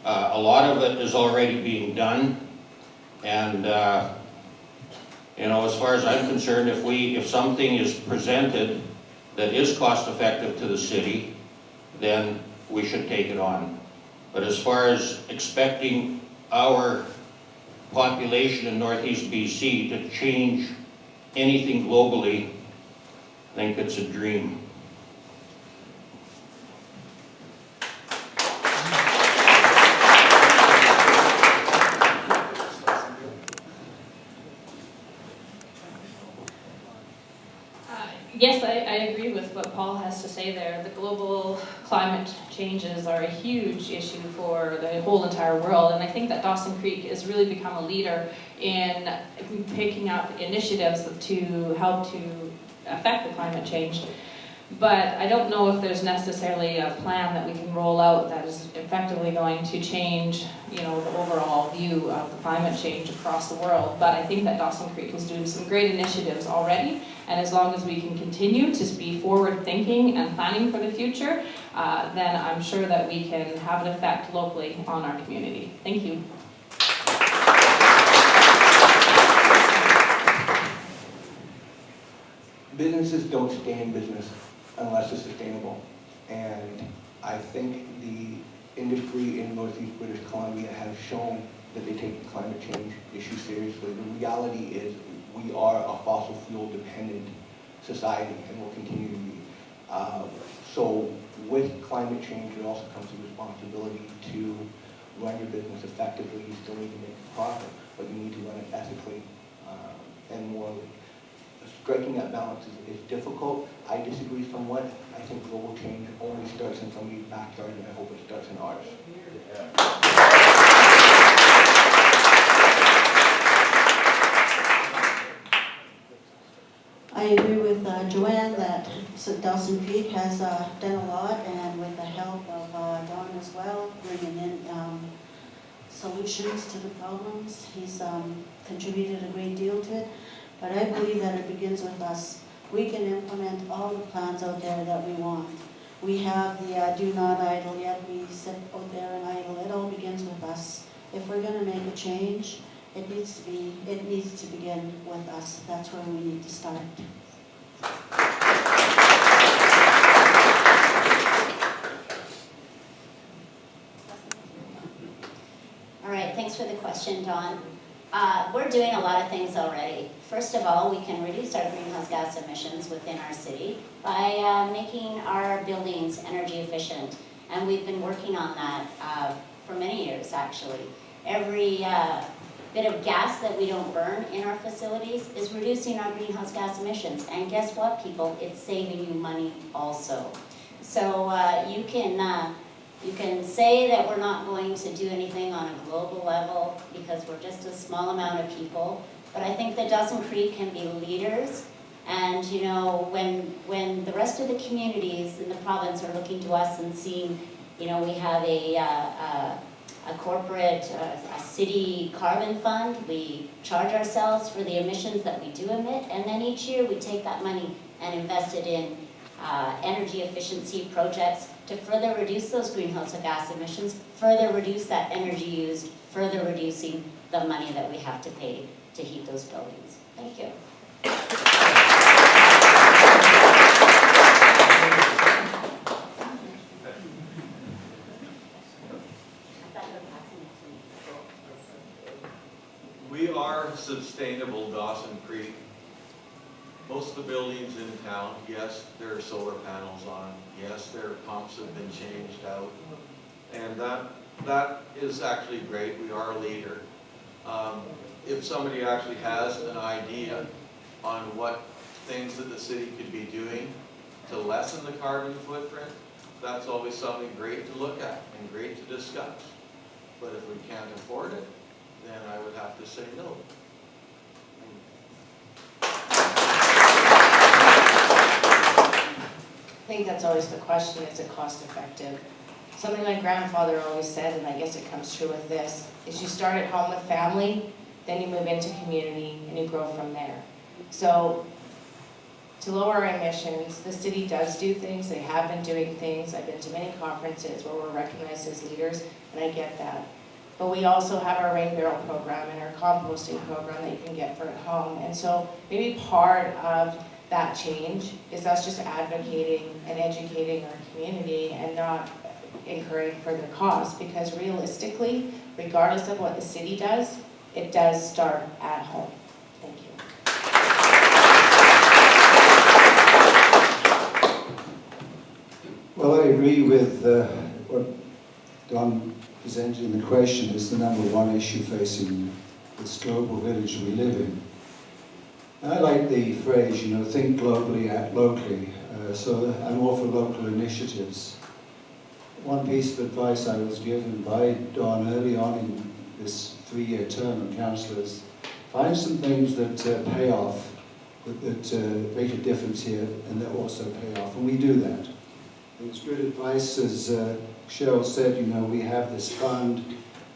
A lot of it is already being done, and you know, as far as I'm concerned, if something is presented that is cost effective to the city, then we should take it on. But as far as expecting our population in Northeast BC to change anything globally, I think it's a dream. Yes, I agree with what Paul has to say there. The global climate changes are a huge issue for the whole entire world, and I think that Dawson Creek has really become a leader in picking up initiatives to help to affect the climate change. But I don't know if there's necessarily a plan that we can roll out that is effectively going to change, you know, the overall view of the climate change across the world. But I think that Dawson Creek is doing some great initiatives already, and as long as we can continue to be forward-thinking and planning for the future, then I'm sure that we can have an effect locally on our community. Thank you. Businesses don't stay in business unless it's sustainable. And I think the industry in Northeast British Columbia has shown that they take the climate change issue seriously. The reality is we are a fossil fuel dependent society and will continue to be. So with climate change, it also comes the responsibility to run your business effectively. You still need to make a profit, but you need to run it ethically and morally. Striking that balance is difficult. I disagree somewhat. I think global change only starts in somebody's backyard, and I hope it starts in ours. I agree with Joanne that Dawson Creek has done a lot, and with the help of Don as well, bringing in solutions to the problems. He's contributed a great deal to it, but I believe that it begins with us. We can implement all the plans out there that we want. We have the do not idle, yet we sit out there and idle. It all begins with us. If we're going to make a change, it needs to begin with us. That's where we need to start. All right, thanks for the question, Dawn. We're doing a lot of things already. First of all, we can reduce our greenhouse gas emissions within our city by making our buildings energy efficient. And we've been working on that for many years, actually. Every bit of gas that we don't burn in our facilities is reducing our greenhouse gas emissions. And guess what, people? It's saving you money also. So you can say that we're not going to do anything on a global level because we're just a small amount of people, but I think that Dawson Creek can be leaders. And you know, when the rest of the communities in the province are looking to us and seeing, you know, we have a corporate, a city carbon fund, we charge ourselves for the emissions that we do emit, and then each year we take that money and invest it in energy efficiency projects to further reduce those greenhouse gas emissions, further reduce that energy used, further reducing the money that we have to pay to heat those buildings. Thank you. We are sustainable, Dawson Creek. Most of the buildings in town, yes, there are solar panels on, yes, their pumps have been changed out, and that is actually great. We are a leader. If somebody actually has an idea on what things that the city could be doing to lessen the carbon footprint, that's always something great to look at and great to discuss. But if we can't afford it, then I would have to say no. I think that's always the question, is it cost effective? Something my grandfather always said, and I guess it comes true with this, is you start at home with family, then you move into community, and you grow from there. So to lower our emissions, the city does do things, they have been doing things. I've been to many conferences where we're recognized as leaders, and I get that. But we also have our rain barrel program and our composting program that you can get for at home. And so maybe part of that change is us just advocating and educating our community and not incurring further costs, because realistically, regardless of what the city does, it does start at home. Thank you. Well, I agree with what Don presented in the question is the number one issue facing this global village we live in. And I like the phrase, you know, think globally, act locally. So I'm all for local initiatives. One piece of advice I was given by Don early on in this 3-year term of councillors, find some things that pay off, that make a difference here, and that also pay off, and we do that. It's good advice, as Cheryl said, you know, we have this fund,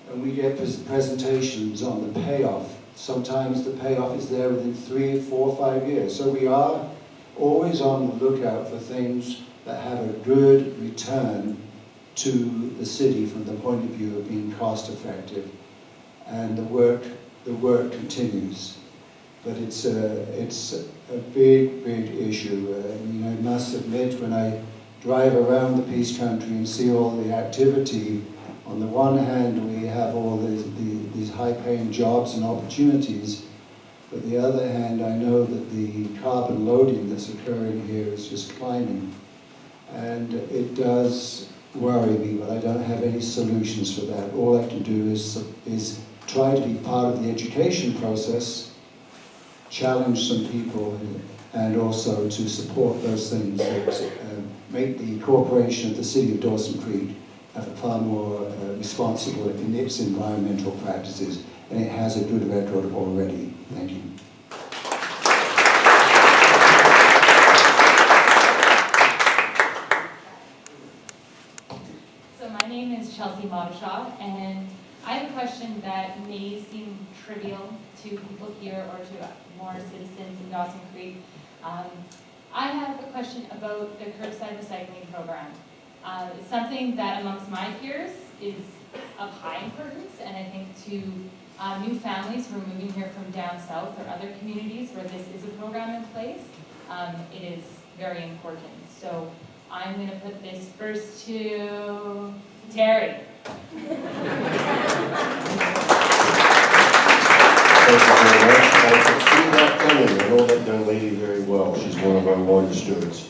and we get presentations on the payoff. Sometimes the payoff is there within 3, 4, 5 years. So we are always on the lookout for things that have a good return to the city from the point of view of being cost effective. And the work continues. But it's a big, big issue. You know, I must admit, when I drive around the Peace Country and see all the activity, on the one hand we have all these high-paying jobs and opportunities, but the other hand I know that the carbon loading that's occurring here is just climbing. And it does worry me, but I don't have any solutions for that. All I can do is try to be part of the education process, challenge some people, and also to support those things that make the corporation of the City of Dawson Creek far more responsible in its environmental practices, and it has a good record already. Thank you. So my name is Chelsea Modishaw, and I have a question that may seem trivial to people here or to more citizens in Dawson Creek. I have a question about the curbside recycling program. It's something that amongst my peers is of high importance, and I think to new families who are moving here from down south or other communities where this is a program in place, it is very important. So I'm going to put this first to Terry. Thank you very much. I can see that coming. I know that young lady very well. She's one of our ward stewards.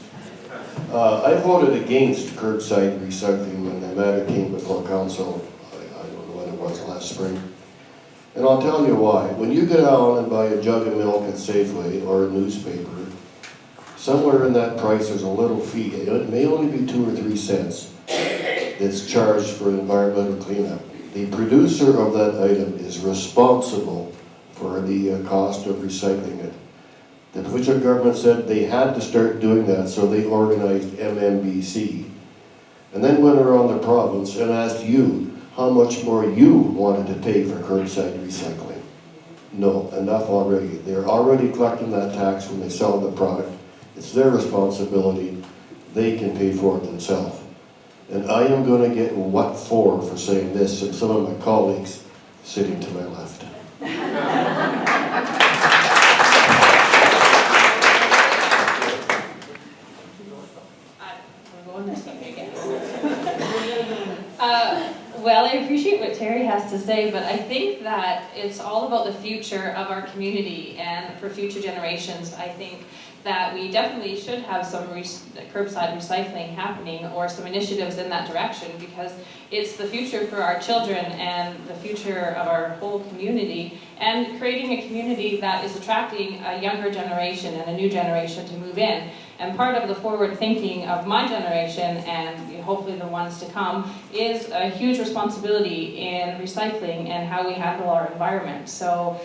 I voted against curbside recycling when the matter came before council. I don't know when it was, last spring. And I'll tell you why. When you go down and buy a jug of milk at Safeway or a newspaper, somewhere in that price there's a little fee. It may only be 2 or 3 cents that's charged for environmental cleanup. The producer of that item is responsible for the cost of recycling it. The provincial government said they had to start doing that, so they organized MMBC. And then went around the province and asked you how much more you wanted to pay for curbside recycling. No, enough already. They're already collecting that tax when they sell the product. It's their responsibility. They can pay for it themselves. And I am going to get what for saying this, and some of my colleagues sitting to my left. We're going this way, I guess. Well, I appreciate what Terry has to say, but I think that it's all about the future of our community and for future generations. I think that we definitely should have some curbside recycling happening or some initiatives in that direction, because it's the future for our children and the future of our whole community, and creating a community that is attracting a younger generation and a new generation to move in. And part of the forward thinking of my generation, and hopefully the ones to come, is a huge responsibility in recycling and how we handle our environment. So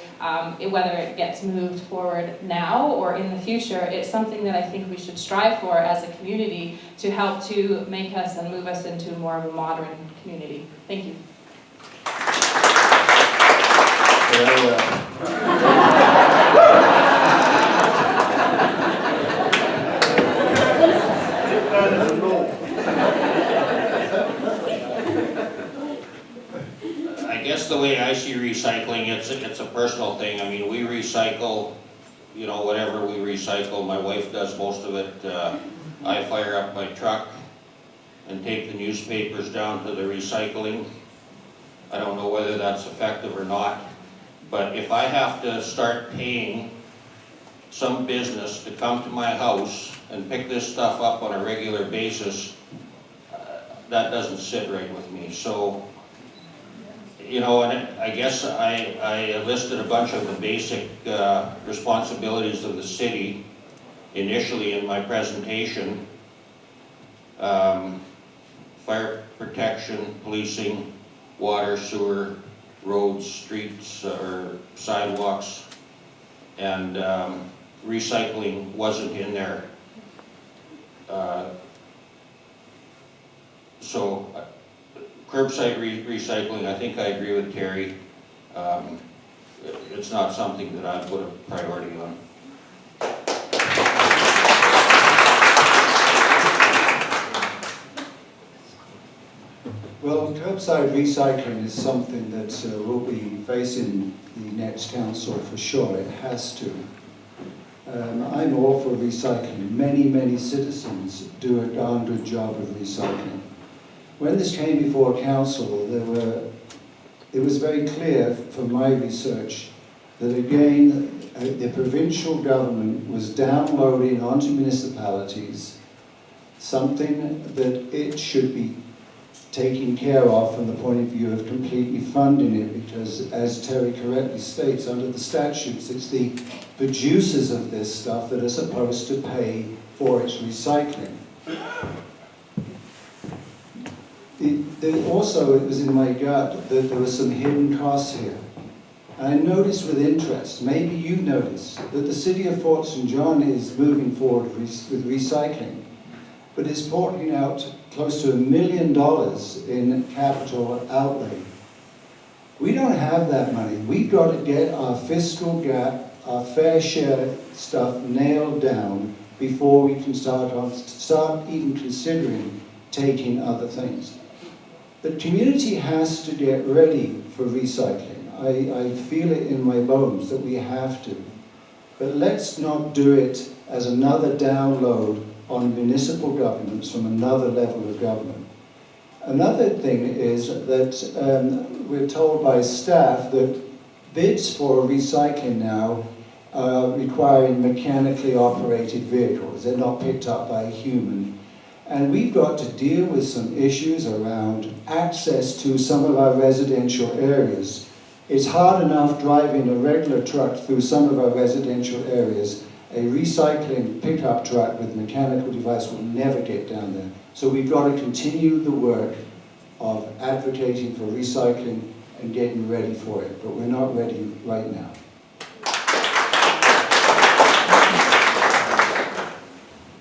whether it gets moved forward now or in the future, it's something that I think we should strive for as a community to help to make us and move us into more of a modern community. Thank you. I guess the way I see recycling, it's a personal thing. I mean, we recycle, whatever we recycle. My wife does most of it. I fire up my truck and take the newspapers down to the recycling. I don't know whether that's effective or not, but if I have to start paying some business to come to my house and pick this stuff up on a regular basis, that doesn't sit right with me. So, and I guess I listed a bunch of the basic responsibilities of the city initially in my presentation. Fire protection, policing, water, sewer, roads, streets, or sidewalks, and recycling wasn't in there. So curbside recycling, I think I agree with Terry. It's not something that I'd put a priority on. Well, curbside recycling is something that will be facing the next council for sure. It has to. I'm all for recycling. Many citizens do a darn good job of recycling. When this came before council, it was very clear from my research that again, the provincial government was downloading onto municipalities something that it should be taking care of from the point of view of completely funding it, because as Terry correctly states, under the statutes, it's the producers of this stuff that are supposed to pay for its recycling. Also, it was in my gut that there were some hidden costs here. And I noticed with interest, maybe you noticed, that the city of Fort St. John is moving forward with recycling, but is forking out close to $1 million in capital outlay. We don't have that money. We've got to get our fiscal gap, our fair share stuff nailed down before we can start even considering taking other things. The community has to get ready for recycling. I feel it in my bones that we have to. But let's not do it as another download on municipal governments from another level of government. Another thing is that we're told by staff that bids for recycling now are requiring mechanically operated vehicles. They're not picked up by a human. And we've got to deal with some issues around access to some of our residential areas. It's hard enough driving a regular truck through some of our residential areas. A recycling pickup truck with mechanical device will never get down there. So we've got to continue the work of advocating for recycling and getting ready for it, but we're not ready right now.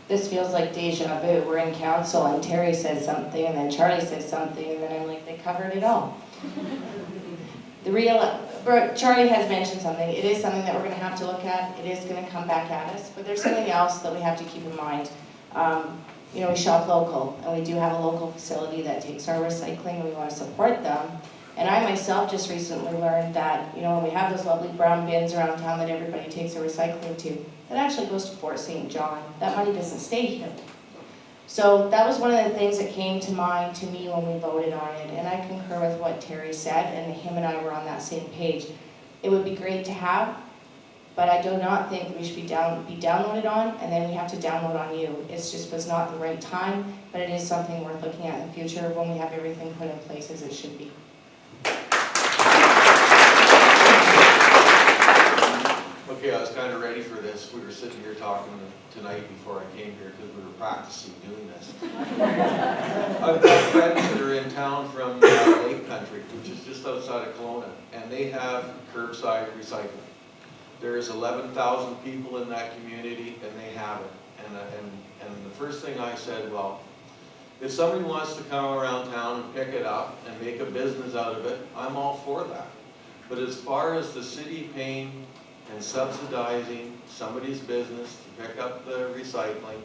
This feels like deja vu. We're in council and Terry says something and then Charlie says something and then I'm like, they covered it all. Charlie has mentioned something. It is something that we're going to have to look at. It is going to come back at us, but there's something else that we have to keep in mind. You know, we shop local, and we do have a local facility that takes our recycling, and we want to support them. And I myself just recently learned that, you know, when we have those lovely brown bins around town that everybody takes their recycling to, that actually goes to Fort St. John. That money doesn't stay here. So that was one of the things that came to mind to me when we voted on it, and I concur with what Terry said, and him and I were on that same page. It would be great to have, but I do not think that we should be downloaded on, and then we have to download on you. It just was not the right time, but it is something worth looking at in the future when we have everything put in place as it should be. Okay, I was kind of ready for this. We were sitting here talking tonight before I came here because we were practicing doing this. I've got friends that are in town from Lake Country, which is just outside of Kelowna, and they have curbside recycling. There's 11,000 people in that community, and they have it. And the first thing I said, well, if somebody wants to come around town and pick it up and make a business out of it, I'm all for that. But as far as the city paying and subsidizing somebody's business to pick up the recycling,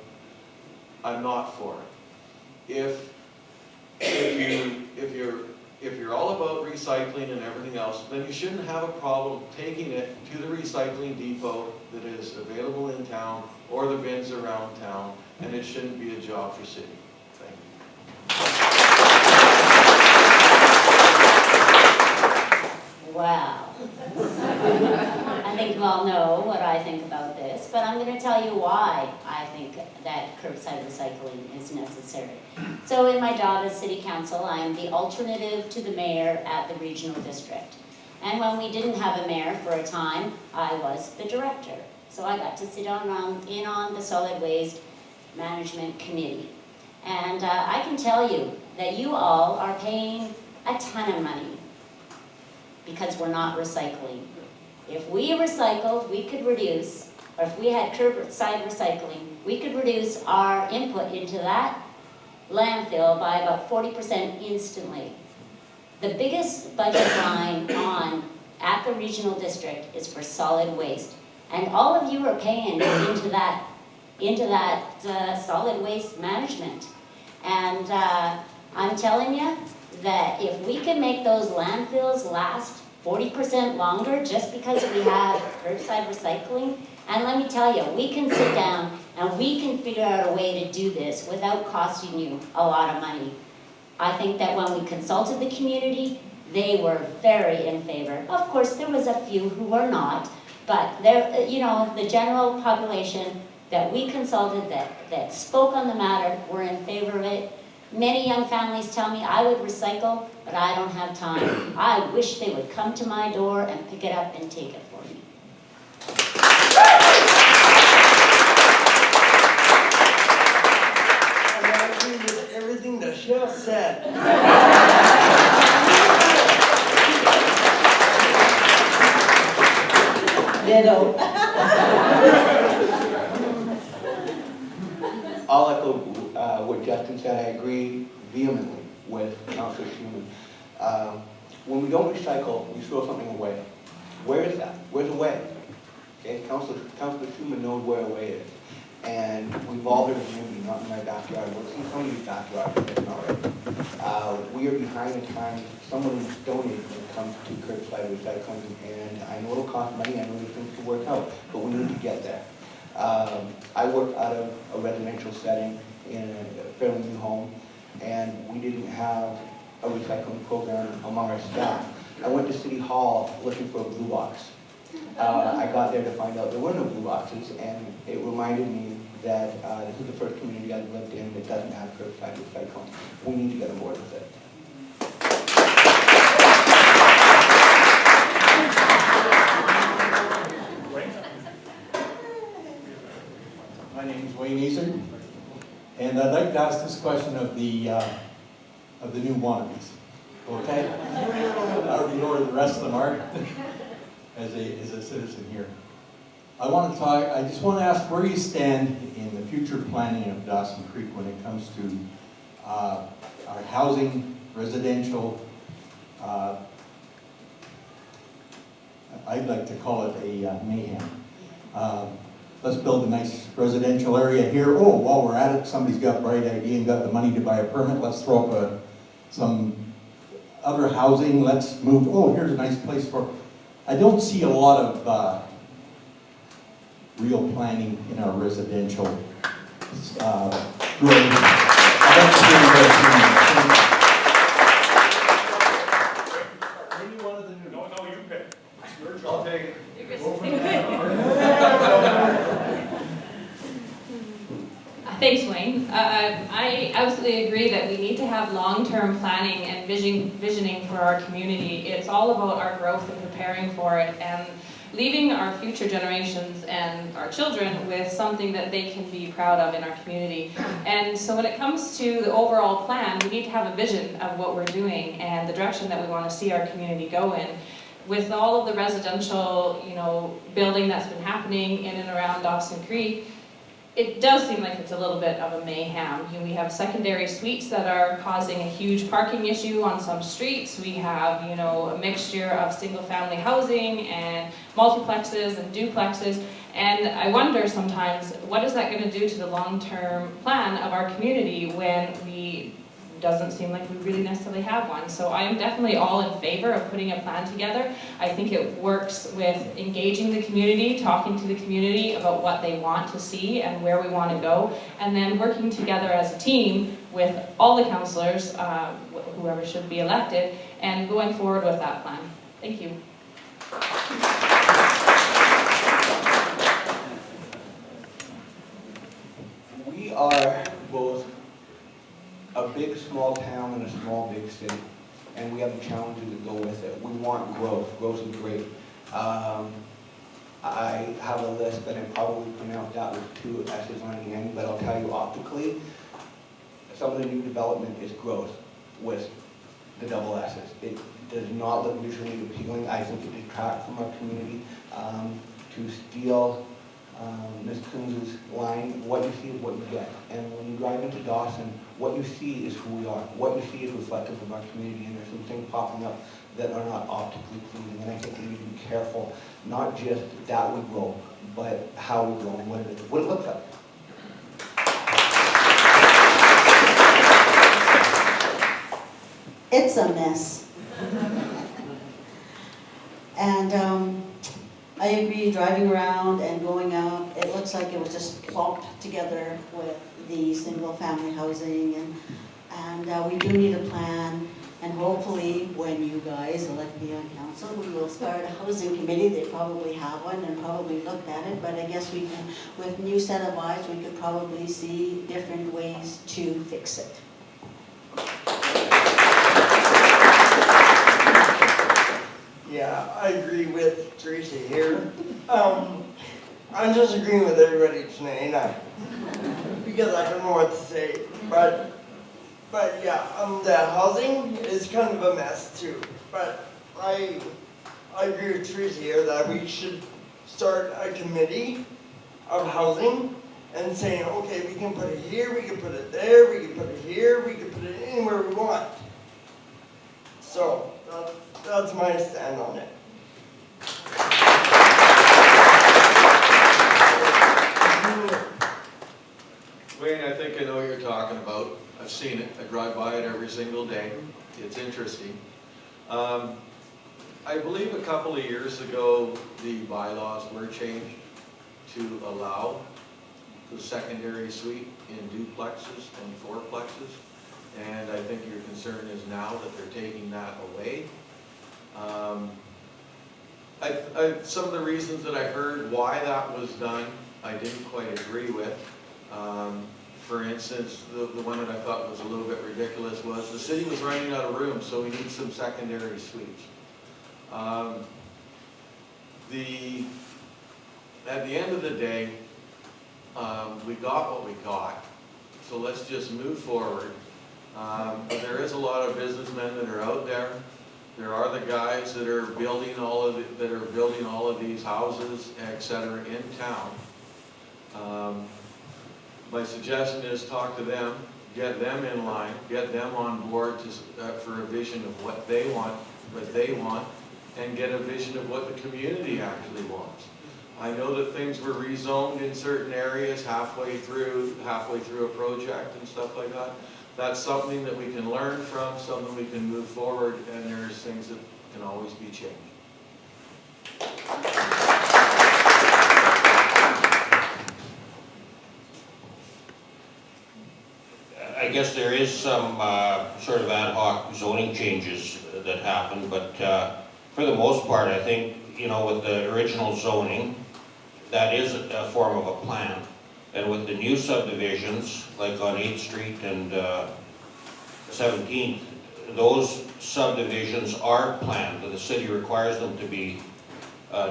I'm not for it. If you're all about recycling and everything else, then you shouldn't have a problem taking it to the recycling depot that is available in town or the bins around town, and it shouldn't be a job for city. Thank you. Wow. I think you all know what I think about this, but I'm going to tell you why I think that curbside recycling is necessary. So in my job as city council, I'm the alternative to the mayor at the regional district. And when we didn't have a mayor for a time, I was the director. So I got to sit in on the solid waste management committee. And I can tell you that you all are paying a ton of money because we're not recycling. If we recycled, we could reduce, or if we had curbside recycling, we could reduce our input into that landfill by about 40% instantly. The biggest budget line at the regional district is for solid waste. And all of you are paying into that solid waste management. And I'm telling you that if we can make those landfills last 40% longer just because we have curbside recycling, and let me tell you, we can sit down and we can figure out a way to do this without costing you a lot of money. I think that when we consulted the community, they were very in favor. Of course, there was a few who were not, but there, you know, the general population that we consulted that spoke on the matter were in favor of it. Many young families tell me I would recycle, but I don't have time. I wish they would come to my door and pick it up and take it for me. I agree with everything that Cheryl said. Ditto. I'll echo what Justin said. I agree vehemently with Councilor Schumann. When we don't recycle, we throw something away. Where is that? Where's the way? Okay, Councilor Schumann knows where a way is. And we've all been in the community, not in my backyard. We've seen somebody's backyard, but it's not right. We are behind the times. Someone is donating when it comes to curbside recycling, and I know it'll cost money, I know these things to work out, but we need to get there. I work out of a residential setting in a fairly new home, and we didn't have a recycling program among our staff. I went to City Hall looking for a blue box. I got there to find out there were no blue boxes, and it reminded me that this is the first community I've lived in that doesn't have curbside recycling. We need to get on board with it. My name is Wayne Easer, and I'd like to ask this question of the new wannabes, okay? I already know where the rest of them are as a citizen here. I just want to ask where you stand in the future planning of Dawson Creek when it comes to our housing, residential, I'd like to call it a mayhem. Let's build a nice residential area here. Oh, while we're at it, somebody's got a bright idea and got the money to buy a permit. Let's throw up some other housing. Let's move. Oh, here's a nice place for. I don't see a lot of real planning in our residential growth. Maybe one of the new. No, you pick. It's your job. I'll take it. Thanks, Wayne. I absolutely agree that we need to have long-term planning and visioning for our community. It's all about our growth and preparing for it and leaving our future generations and our children with something that they can be proud of in our community. And so when it comes to the overall plan, we need to have a vision of what we're doing and the direction that we want to see our community go in. With all of the residential, building that's been happening in and around Dawson Creek, it does seem like it's a little bit of a mayhem. We have secondary suites that are causing a huge parking issue on some streets. We have, a mixture of single-family housing and multiplexes and duplexes. And I wonder sometimes, what is that going to do to the long-term plan of our community when doesn't seem like we really necessarily have one. So I am definitely all in favor of putting a plan together. I think it works with engaging the community, talking to the community about what they want to see and where we want to go, and then working together as a team with all the councillors, whoever should be elected, and going forward with that plan. Thank you. We are both a big small town and a small big city, and we have the challenges that go with it. We want growth. Growth is great. I have a list that I probably pronounced that with 2 S's on the end, but I'll tell you optically, some of the new development is growth with the double S's. It does not look visually appealing. I think it detracts from our community. To steal Ms. Coons' line, what you see is what you get. And when you drive into Dawson, what you see is who we are. What you see is reflective of our community, and there's some things popping up that are not optically pleasing. And I think we need to be careful, not just that we grow, but how we grow and what it looks like. It's a mess. And I agree, driving around and going out, it looks like it was just plopped together with the single-family housing, and we do need a plan, and hopefully when you guys elect me on council, we will start a housing committee. They probably have one and probably looked at it, but I guess we can, with a new set of eyes, we could probably see different ways to fix it. Yeah, I agree with Teresa here. I'm just agreeing with everybody tonight, because I don't know what to say. But yeah, the housing is kind of a mess too. But I agree with Teresa here that we should start a committee of housing and saying, okay, we can put it here, we can put it there, we can put it here, we can put it anywhere we want. So that's my stand on it. Wayne, I think I know what you're talking about. I've seen it. I drive by it every single day. It's interesting. I believe a couple of years ago, the bylaws were changed to allow the secondary suite in duplexes and fourplexes. And I think your concern is now that they're taking that away. Some of the reasons that I heard why that was done, I didn't quite agree with. For instance, the one that I thought was a little bit ridiculous was the city was running out of room, so we need some secondary suites. At the end of the day, we got what we got, so let's just move forward. But there is a lot of businessmen that are out there. There are the guys that are building all of these houses, etc., in town. My suggestion is talk to them, get them in line, get them on board for a vision of what they want, and get a vision of what the community actually wants. I know that things were rezoned in certain areas halfway through a project and stuff like that. That's something that we can learn from, something we can move forward, and there's things that can always be changed. I guess there is some sort of ad hoc zoning changes that happen, but for the most part, I think, you know, with the original zoning, that is a form of a plan. And with the new subdivisions, like on 8th Street and 17th, those subdivisions are planned. The city requires them to be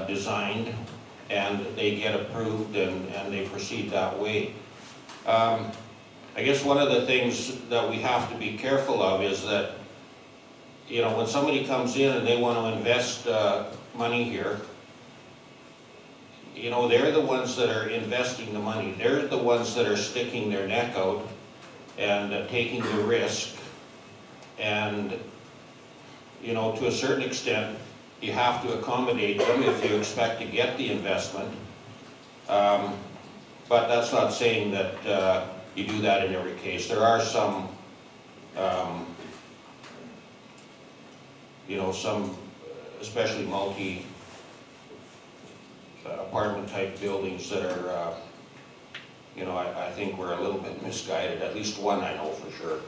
designed, and they get approved, and they proceed that way. I guess one of the things that we have to be careful of is that, you know, when somebody comes in and they want to invest money here, you know, they're the ones that are investing the money. They're the ones that are sticking their neck out and taking the risk. And, you know, to a certain extent, you have to accommodate them if you expect to get the investment. But that's not saying that you do that in every case. There are some, you know, some, especially apartment type buildings that are, you know, I think we're a little bit misguided. At least one I know for sure.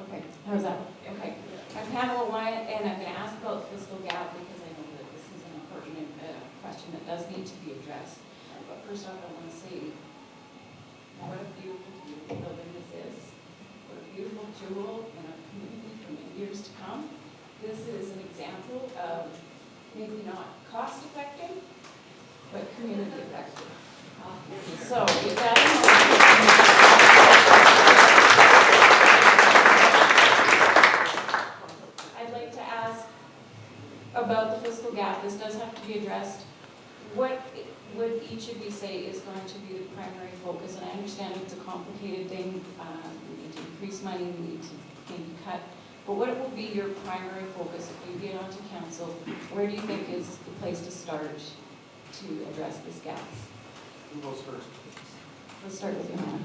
Okay, how's that? Okay. I'm Pamela Wyatt, and I'm going to ask about the fiscal gap because I know that this is an important question that does need to be addressed. But first off, I want to say what a beautiful, beautiful building this is. What a beautiful jewel in our community for many years to come. This is an example of maybe not cost effective, but community effective. So with that in mind, about the fiscal gap, this does have to be addressed. What would each of you say is going to be the primary focus? And I understand it's a complicated thing. We need to increase money, we need to maybe cut. But what will be your primary focus if you get onto council? Where do you think is the place to start to address this gap? Who goes first? Let's start with you, Hannah.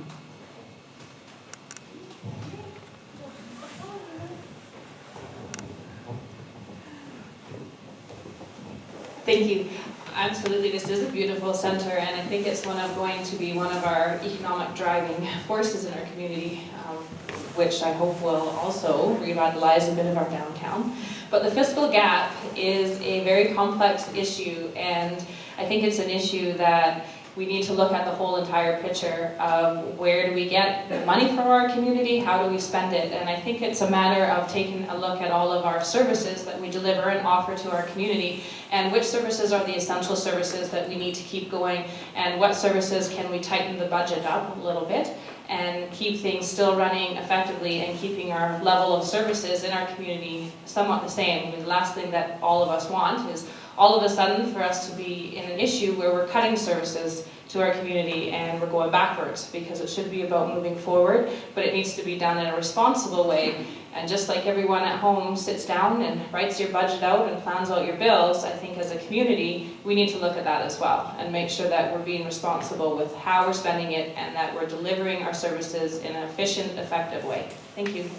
Thank you. Absolutely, this is a beautiful center, and I think it's going to be one of our economic driving forces in our community, which I hope will also revitalize a bit of our downtown. But the fiscal gap is a very complex issue, and I think it's an issue that we need to look at the whole entire picture of where do we get the money from our community, how do we spend it, and I think it's a matter of taking a look at all of our services that we deliver and offer to our community, and which services are the essential services that we need to keep going, and what services can we tighten the budget up a little bit and keep things still running effectively and keeping our level of services in our community somewhat the same. The last thing that all of us want is all of a sudden for us to be in an issue where we're cutting services to our community and we're going backwards, because it should be about moving forward, but it needs to be done in a responsible way. And just like everyone at home sits down and writes your budget out and plans out your bills, I think as a community, we need to look at that as well and make sure that we're being responsible with how we're spending it and that we're delivering our services in an efficient, effective way. Thank you.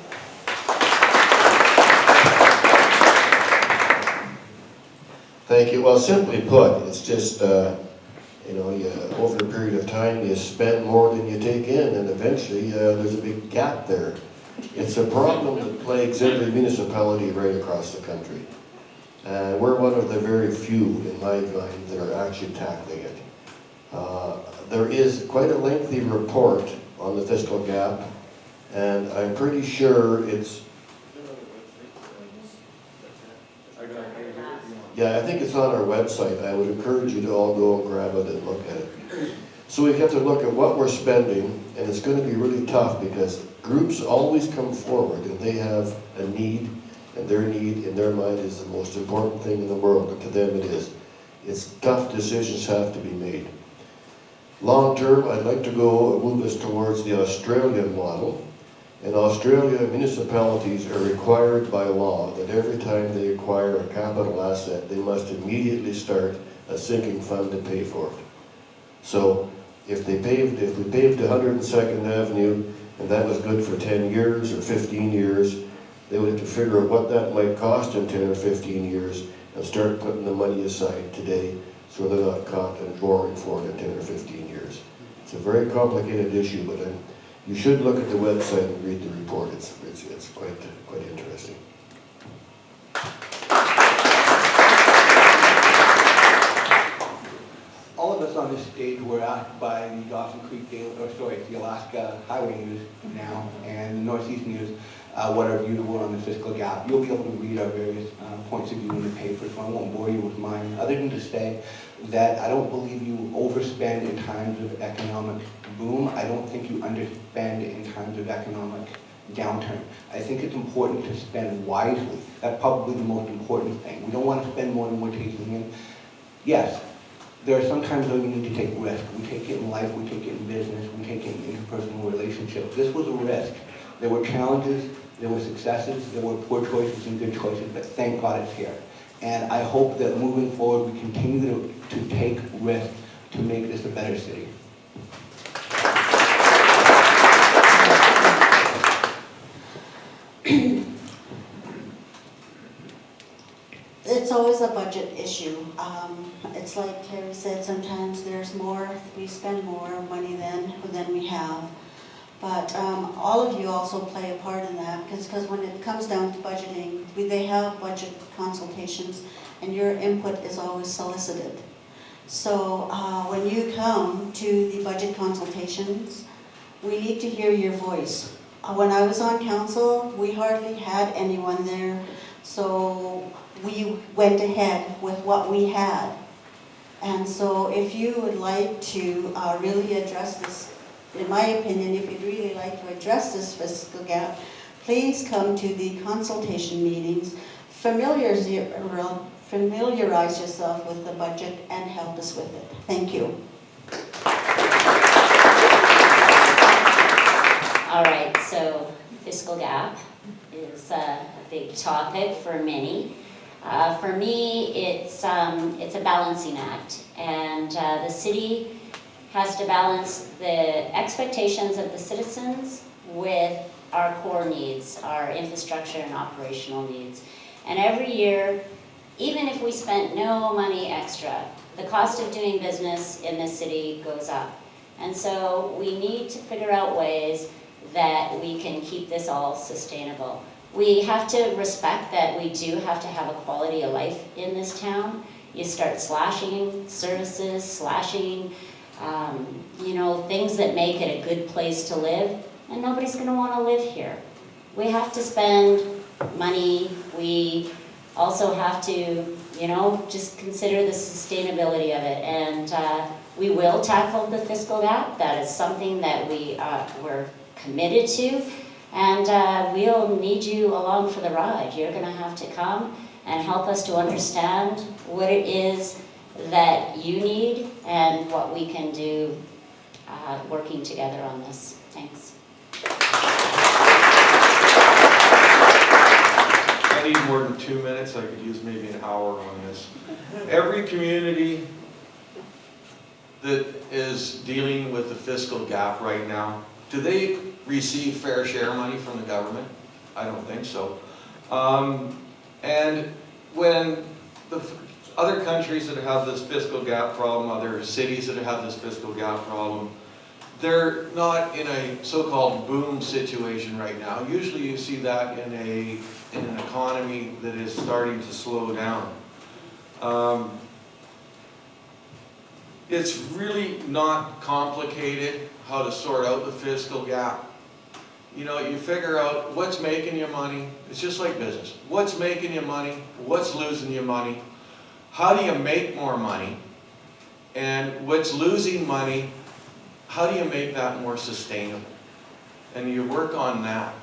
Thank you. Well, simply put, it's just You know, over a period of time, you spend more than you take in, and eventually there's a big gap there. It's a problem that plagues every municipality right across the country. We're one of the very few, in my mind, that are actually tackling it. There is quite a lengthy report on the fiscal gap, and I'm pretty sure it's... Yeah, I think it's on our website. I would encourage you to all go and grab it and look at it. So we have to look at what we're spending, and it's going to be really tough because groups always come forward and they have a need, and their need in their mind is the most important thing in the world, and to them it is. It's tough decisions have to be made. Long term, I'd like to move us towards the Australian model. In Australia, municipalities are required by law that every time they acquire a capital asset, they must immediately start a sinking fund to pay for it. So if we paved 102nd Avenue, and that was good for 10 years or 15 years, they would have to figure out what that might cost in 10 or 15 years and start putting the money aside today so they're not caught and borrowing for it in 10 or 15 years. It's a very complicated issue, but you should look at the website and read the report. It's quite interesting. All of us on this stage were asked by the Dawson Creek Daily, the Alaska Highway News now, and the Northeast News, what our views were on the fiscal gap. You'll be able to read our various points of view in the paper, so I won't bore you with mine, other than to say that I don't believe you overspend in times of economic boom. I don't think you underspend in times of economic downturn. I think it's important to spend wisely. That's probably the most important thing. We don't want to spend more than we're taking in. Yes, there are some times when we need to take risk. We take it in life, we take it in business, we take it in interpersonal relationships. This was a risk. There were challenges, there were successes, there were poor choices and good choices, but thank God it's here. And I hope that moving forward, we continue to take risks to make this a better city. It's always a budget issue. It's like Terry said, sometimes there's more, we spend more money than we have. But all of you also play a part in that, because when it comes down to budgeting, they have budget consultations, and your input is always solicited. So when you come to the budget consultations, we need to hear your voice. When I was on council, we hardly had anyone there, so we went ahead with what we had. And so if you would like to really address this, in my opinion, if you'd really like to address this fiscal gap, please come to the consultation meetings, familiarize yourself with the budget, and help us with it. Thank you. All right, so fiscal gap is a big topic for many. For me, it's a balancing act, and the city has to balance the expectations of the citizens with our core needs, our infrastructure and operational needs. And every year, even if we spent no money extra, the cost of doing business in this city goes up. And so we need to figure out ways that we can keep this all sustainable. We have to respect that we do have to have a quality of life in this town. You start slashing services, slashing things that make it a good place to live, and nobody's going to want to live here. We have to spend money. We also have to, just consider the sustainability of it. And we will tackle the fiscal gap. That is something that we're committed to. And we'll need you along for the ride. You're going to have to come and help us to understand what it is that you need and what we can do working together on this. Thanks. I need more than 2 minutes. I could use maybe an hour on this. Every community that is dealing with the fiscal gap right now, do they receive fair share money from the government? I don't think so. And when other countries that have this fiscal gap problem, other cities that have this fiscal gap problem, they're not in a so-called boom situation right now. Usually you see that in an economy that is starting to slow down. It's really not complicated how to sort out the fiscal gap. You know, you figure out what's making you money. It's just like business. What's making you money? What's losing you money? How do you make more money? And what's losing money, how do you make that more sustainable? And you work on that.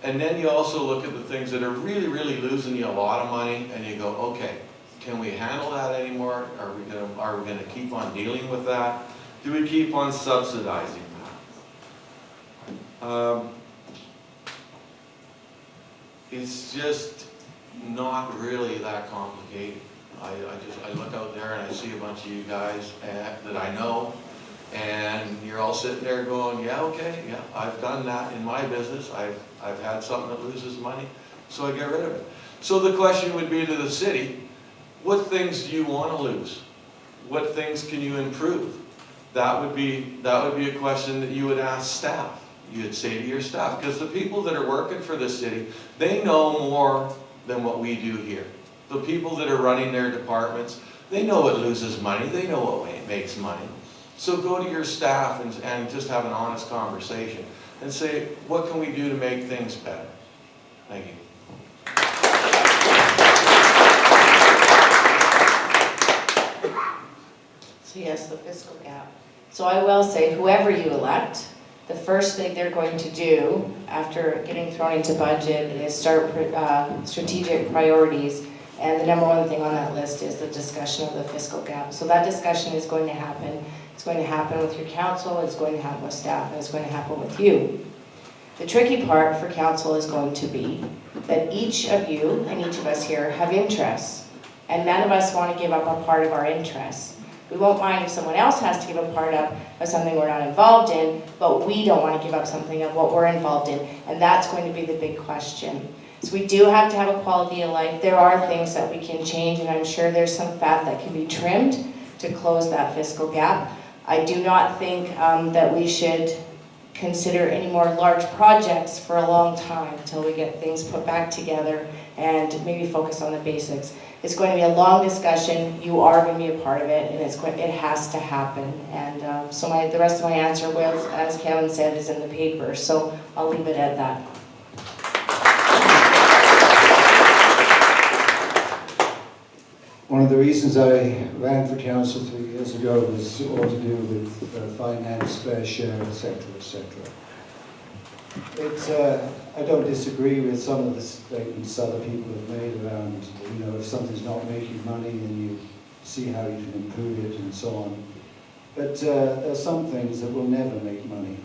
And then you also look at the things that are really, really losing you a lot of money, and you go, okay, can we handle that anymore? Are we gonna keep on dealing with that? Do we keep on subsidizing that? It's just not really that complicated. I look out there and I see a bunch of you guys that I know, and you're all sitting there going, yeah, okay, yeah, I've done that in my business. I've had something that loses money, so I get rid of it. So the question would be to the city, what things do you want to lose? What things can you improve? That would be a question that you would ask staff. You'd say to your staff, because the people that are working for the city, they know more than what we do here. The people that are running their departments, they know what loses money, they know what makes money. So go to your staff and just have an honest conversation and say, what can we do to make things better? Thank you. So yes, the fiscal gap. So I will say, whoever you elect, the first thing they're going to do after getting thrown into budget is start strategic priorities. And the number one thing on that list is the discussion of the fiscal gap. So that discussion is going to happen. It's going to happen with your council, it's going to happen with staff, and it's going to happen with you. The tricky part for council is going to be that each of you and each of us here have interests. And none of us want to give up a part of our interests. We won't mind if someone else has to give a part up of something we're not involved in, but we don't want to give up something of what we're involved in. And that's going to be the big question. So we do have to have a quality of life. There are things that we can change, and I'm sure there's some fat that can be trimmed to close that fiscal gap. I do not think that we should consider any more large projects for a long time until we get things put back together and maybe focus on the basics. It's going to be a long discussion. You are going to be a part of it, and it has to happen. And so the rest of my answer will, as Kevin said, is in the paper. So I'll leave it at that. One of the reasons I ran for council 3 years ago was all to do with finance, fair share, etc., etc. I don't disagree with some of the statements other people have made around, you know, if something's not making money and you see how you can improve it and so on. But there are some things that will never make money.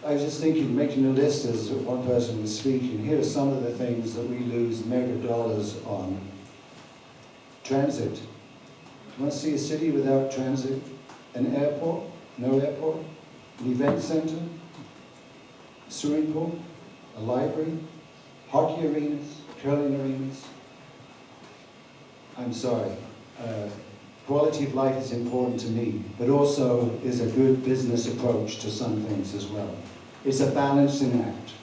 I was just thinking, making a list as one person was speaking, here are some of the things that we lose mega dollars on. Transit. Do you want to see a city without transit? An airport? No airport? An event center? A swimming pool? A library? Hockey arenas? Curling arenas? I'm sorry. Quality of life is important to me, but also is a good business approach to some things as well. It's a balancing act.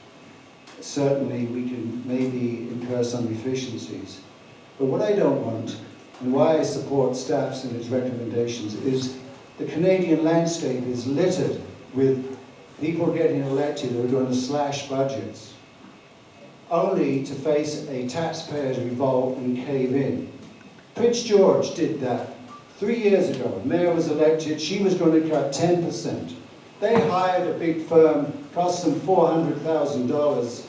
Certainly we can maybe incur some efficiencies, but what I don't want, and why I support staff's and its recommendations, is the Canadian landscape is littered with people getting elected who are going to slash budgets, only to face a taxpayer's revolt and cave in. Prince George did that 3 years ago. Mayor was elected, she was going to cut 10%. They hired a big firm, cost them $400,000.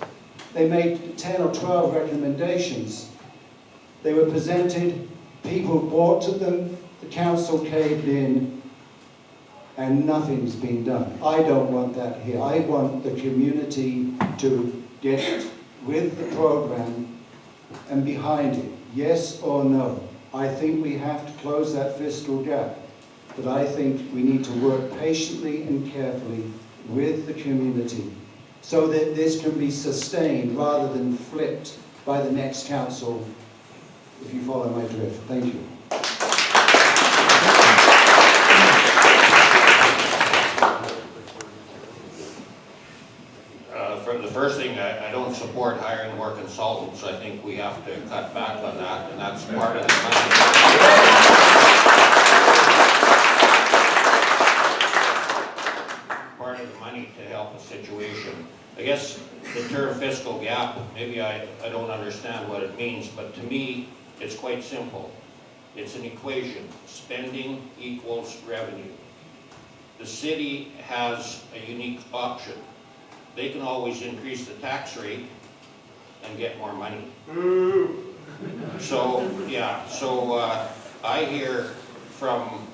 They made 10 or 12 recommendations. They were presented, people bought to them, the council caved in, and nothing's been done. I don't want that here. I want the community to get with the program and behind it, yes or no. I think we have to close that fiscal gap. But I think we need to work patiently and carefully with the community so that this can be sustained rather than flipped by the next council if you follow my drift. Thank you. For the first thing, I don't support hiring more consultants. I think we have to cut back on that, and that's part of the money. Part of the money to help the situation. I guess the term fiscal gap, maybe I don't understand what it means, but to me, it's quite simple. It's an equation. Spending equals revenue. The city has a unique option. They can always increase the tax rate and get more money. So, yeah, I hear from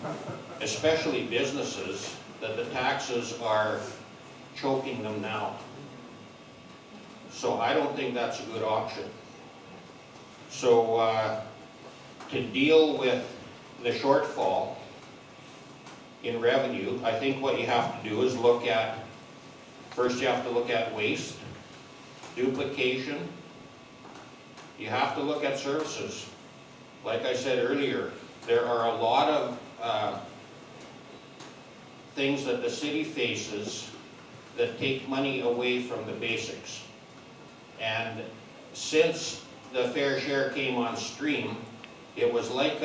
especially businesses that the taxes are choking them now. So I don't think that's a good option. So to deal with the shortfall in revenue, I think what you have to do is look at, first you have to look at waste, duplication. You have to look at services. Like I said earlier, there are a lot of things that the city faces that take money away from the basics. And since the fair share came on stream, it was like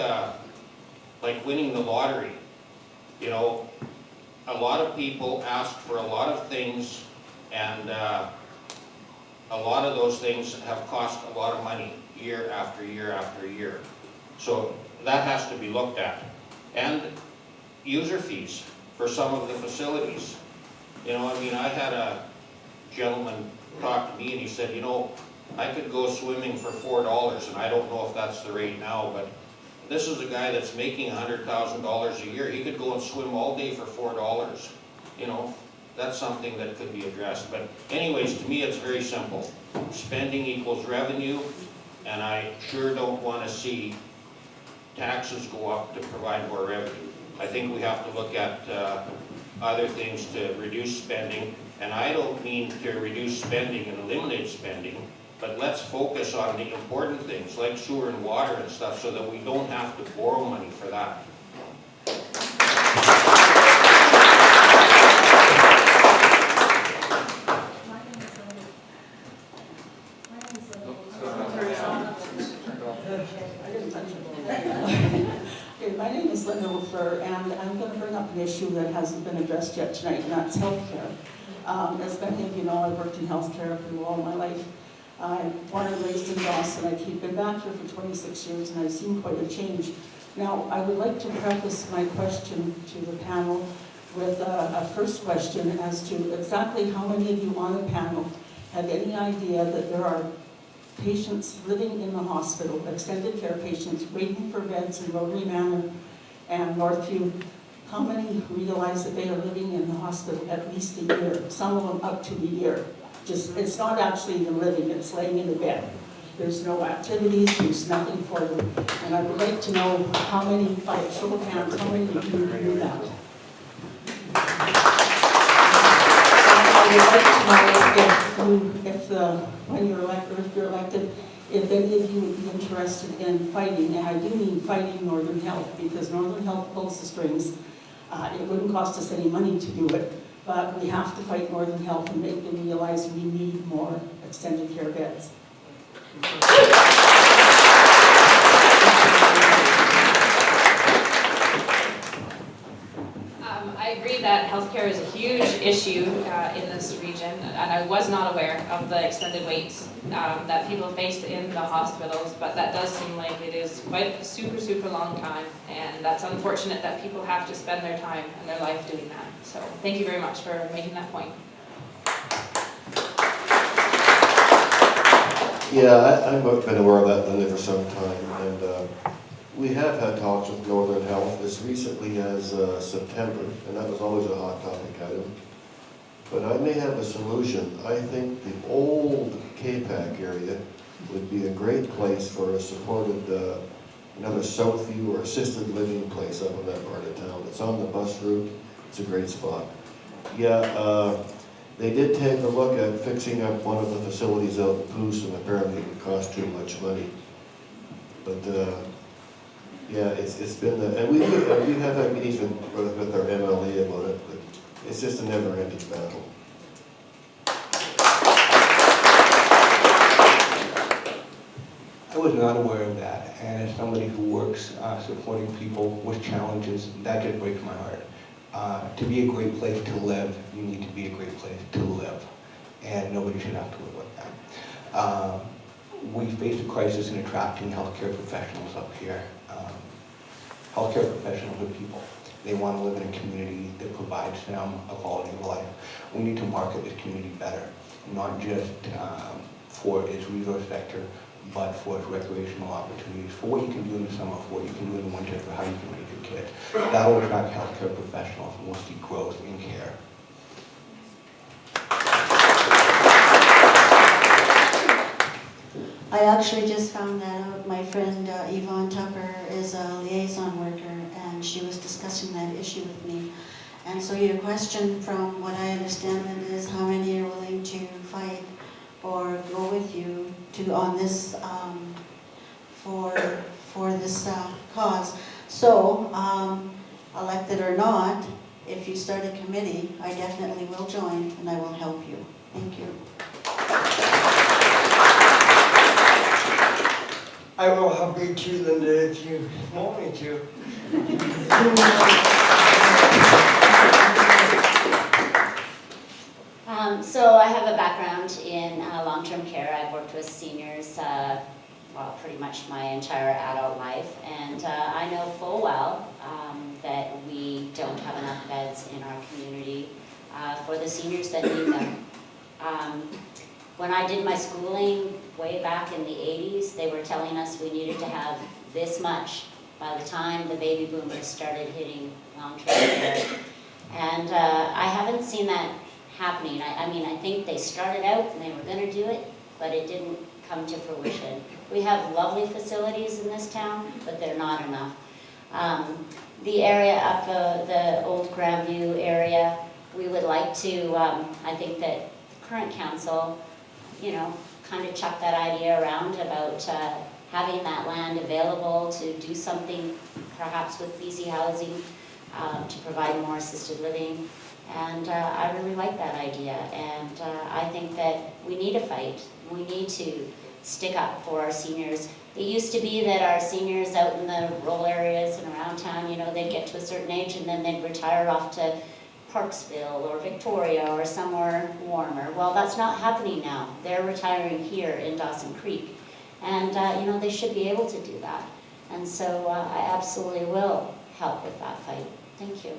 winning the lottery. You know, a lot of people asked for a lot of things, and a lot of those things have cost a lot of money year after year after year. So that has to be looked at. And user fees for some of the facilities. You know, I mean, I had a gentleman talk to me and he said, you know, I could go swimming for $4, and I don't know if that's the rate now, but this is a guy that's making $100,000 a year. He could go and swim all day for $4. You know, that's something that could be addressed. But anyways, to me, it's very simple. Spending equals revenue, and I sure don't want to see taxes go up to provide more revenue. I think we have to look at other things to reduce spending, and I don't mean to reduce spending and eliminate spending, but let's focus on the important things like sewer and water and stuff so that we don't have to borrow money for that. Okay, my name is Linda LaFleur, and I'm going to bring up an issue that hasn't been addressed yet tonight, and that's healthcare. As many of you know, I've worked in healthcare for all my life. I'm born and raised in Dawson. I've been back here for 26 years, and I've seen quite a change. Now, I would like to preface my question to the panel with a first question as to exactly how many of you on the panel have any idea that there are patients living in the hospital, extended care patients, waiting for beds in Rotary Manor and Northview. How many realize that they are living in the hospital at least a year, some of them up to a year? Just, it's not actually even living, it's laying in a bed. There's no activities, there's nothing for them. And I would like to know how many, by a show of hands, how many of you do that? I would like to know if when you're elected, if you're elected, if any of you would be interested in fighting, and I do mean fighting Northern Health, because Northern Health pulls the strings. It wouldn't cost us any money to do it, but we have to fight Northern Health and make them realize we need more extended care beds. I agree that healthcare is a huge issue in this region, and I was not aware of the extended waits that people face in the hospitals, but that does seem like it is quite a super, super long time, and that's unfortunate that people have to spend their time and their life doing that. So thank you very much for making that point. Yeah, I've been aware of that, Linda, for some time, and we have had talks with Northern Health as recently as September, and that was always a hot topic item. But I may have a solution. I think the old KPAC area would be a great place for a supported, another Southview or assisted living place up in that part of town. It's on the bus route. It's a great spot. Yeah, they did take a look at fixing up one of the facilities out in Poos, and apparently it would cost too much money. But yeah, it's been, and we have engagement with our MLA about it, but it's just a never-ending battle. I was not aware of that, and as somebody who works supporting people with challenges, that just breaks my heart. To be a great place to live, you need to be a great place to live, and nobody should have to live like that. We face a crisis in attracting healthcare professionals up here. Healthcare professionals are people. They want to live in a community that provides them a quality of life. We need to market this community better, not just for its resource sector, but for its recreational opportunities, for what you can do in the summer, for what you can do in the winter, for how you can raise your kids. That will attract healthcare professionals, and we'll see growth in care. I actually just found that out. My friend Yvonne Tucker is a liaison worker, and she was discussing that issue with me. And so your question, from what I understand, it is how many are willing to fight or go with you to on this for this cause. So, elected or not, if you start a committee, I definitely will join and I will help you. Thank you. I will help you too, Linda, if you want me to. So I have a background in long-term care. I've worked with seniors, well, pretty much my entire adult life, and I know full well that we don't have enough beds in our community for the seniors that need them. When I did my schooling way back in the 80s, they were telling us we needed to have this much by the time the baby boomers started hitting long-term care. And I haven't seen that happening. I mean, I think they started out and they were going to do it, but it didn't come to fruition. We have lovely facilities in this town, but they're not enough. The area up the old Grandview area, we would like to, I think that current council, you know, kind of chuck that idea around about having that land available to do something perhaps with BC Housing to provide more assisted living. And I really like that idea, and I think that we need to fight. We need to stick up for our seniors. It used to be that our seniors out in the rural areas and around town, you know, they'd get to a certain age and then they'd retire off to Parksville or Victoria or somewhere warmer. Well, that's not happening now. They're retiring here in Dawson Creek, and you know, they should be able to do that. And so I absolutely will help with that fight. Thank you.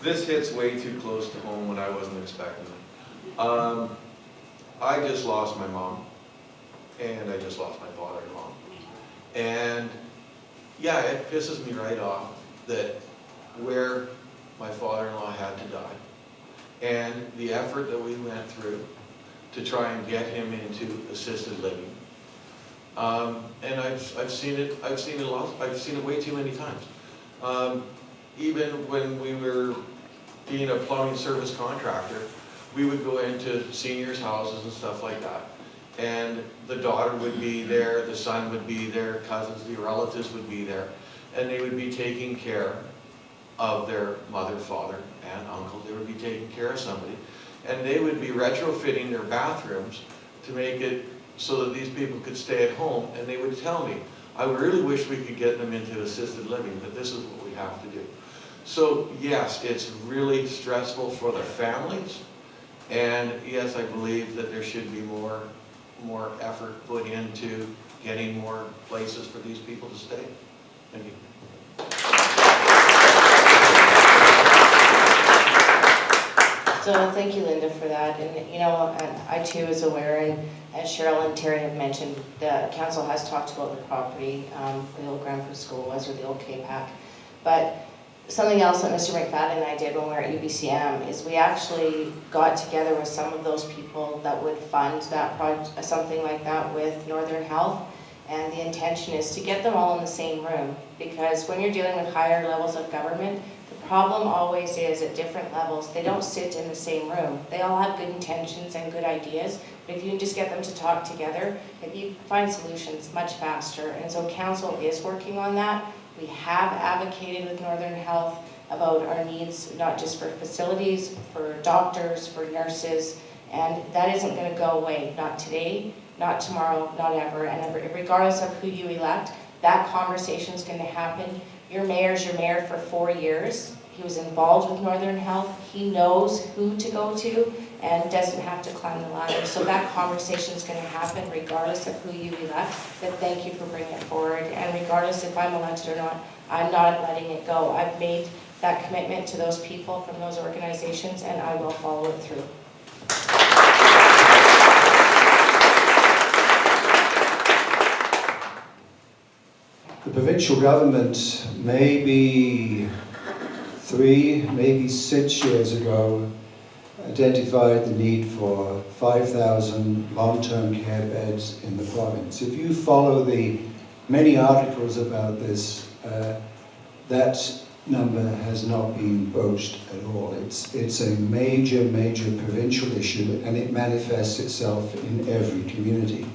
This hits way too close to home when I wasn't expecting it. I just lost my mom, and I just lost my father-in-law. And yeah, it pisses me right off that where my father-in-law had to die, and the effort that we went through to try and get him into assisted living. And I've seen it way too many times. Even when we were being a plumbing service contractor, we would go into seniors' houses and stuff like that. And the daughter would be there, the son would be there, cousins, the relatives would be there. And they would be taking care of their mother, father, aunt, uncle. They would be taking care of somebody. And they would be retrofitting their bathrooms to make it so that these people could stay at home. And they would tell me, I really wish we could get them into assisted living, but this is what we have to do. So yes, it's really stressful for the families. And yes, I believe that there should be more effort put into getting more places for these people to stay. Thank you. So thank you, Linda, for that. And you know, I too is aware, and as Cheryl and Terry have mentioned, the council has talked about the property, the old Granford School was, or the old K-Pac. But something else that Mr. McFadden and I did when we were at UBCM is we actually got together with some of those people that would fund that project, something like that with Northern Health. And the intention is to get them all in the same room, because when you're dealing with higher levels of government, the problem always is at different levels, they don't sit in the same room. They all have good intentions and good ideas, But if you can just get them to talk together, you find solutions much faster. And so council is working on that. We have advocated with Northern Health about our needs, not just for facilities, for doctors, for nurses, and that isn't going to go away, not today, not tomorrow, not ever. And regardless of who you elect, that conversation is going to happen. Your mayor's your mayor for 4 years. He was involved with Northern Health. He knows who to go to and doesn't have to climb the ladder. So that conversation is going to happen regardless of who you elect. But thank you for bringing it forward. And regardless if I'm elected or not, I'm not letting it go. I've made that commitment to those people from those organizations, and I will follow it through. The provincial government maybe 3, maybe 6 years ago identified the need for 5,000 long-term care beds in the province. If you follow the many articles about this, that number has not been broached at all. It's a major, major provincial issue, and it manifests itself in every community.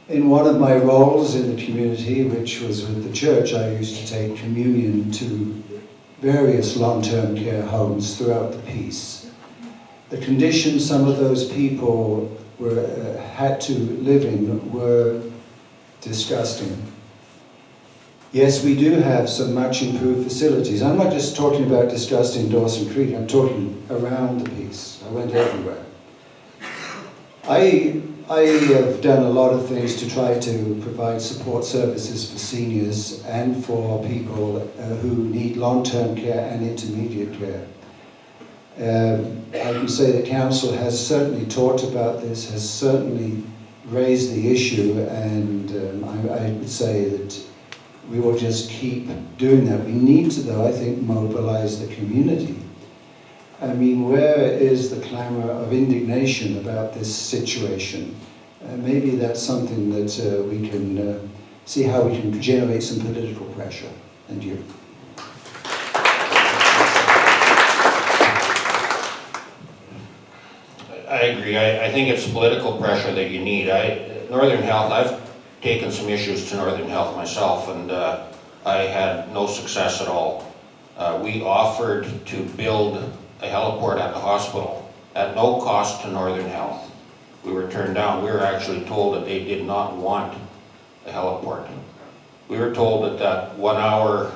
In one of my roles in the community, which was with the church, I used to take communion to various long-term care homes throughout the piece. The conditions some of those people had to live in were disgusting. Yes, we do have some much improved facilities. I'm not just talking about disgusting Dawson Creek, I'm talking around the piece. I went everywhere. I have done a lot of things to try to provide support services for seniors and for people who need long-term care and intermediate care. I can say that council has certainly talked about this, has certainly raised the issue, and I would say that we will just keep doing that. We need to, though, I think, mobilize the community. I mean, where is the clamor of indignation about this situation? Maybe that's something that we can see how we can generate some political pressure. Thank you. I agree. I think it's political pressure that you need. Northern Health, I've taken some issues to Northern Health myself, and I had no success at all. We offered to build a heliport at the hospital at no cost to Northern Health. We were turned down. We were actually told that they did not want a heliport. We were told that that 1 hour,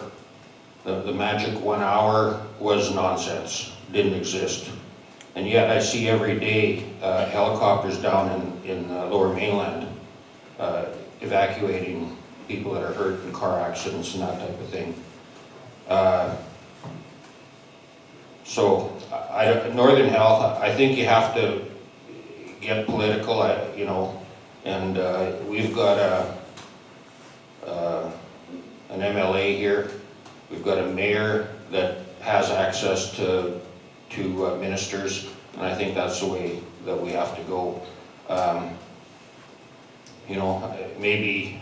the magic 1 hour, was nonsense, didn't exist. And yet I see every day helicopters down in Lower Mainland evacuating people that are hurt in car accidents and that type of thing. So Northern Health, I think you have to get political, and we've got an MLA here. We've got a mayor that has access to ministers, and I think that's the way that we have to go. Maybe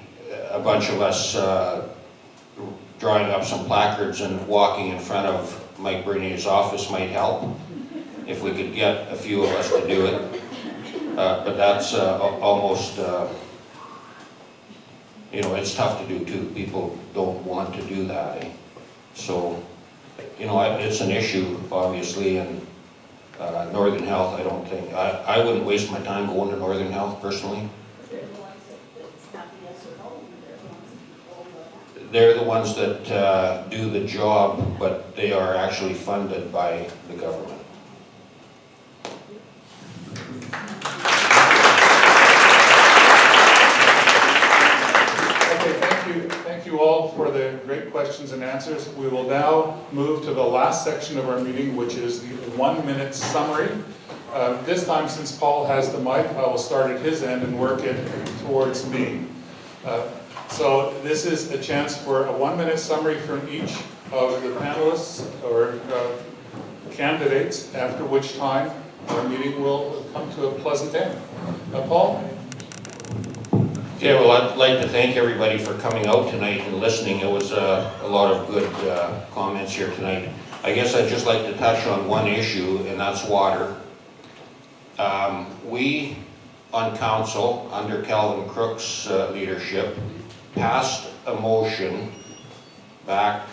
a bunch of us drawing up some placards and walking in front of Mike Bernier's office might help, if we could get a few of us to do it. But that's almost, it's tough to do too. People don't want to do that. So, it's an issue, obviously, and Northern Health, I don't think, I wouldn't waste my time going to Northern Health personally. They're the ones that do the job, but they are actually funded by the government. Thank you all for the great questions and answers. We will now move to the last section of our meeting, which is the 1-minute summary. This time, since Paul has the mic, I will start at his end and work it towards me. So this is a chance for a 1-minute summary from each of the panelists or candidates, after which time our meeting will come to a pleasant end. Paul? Yeah, well, I'd like to thank everybody for coming out tonight and listening. It was a lot of good comments here tonight. I guess I'd just like to touch on one issue, and that's water. We on council, under Calvin Crook's leadership, passed a motion back,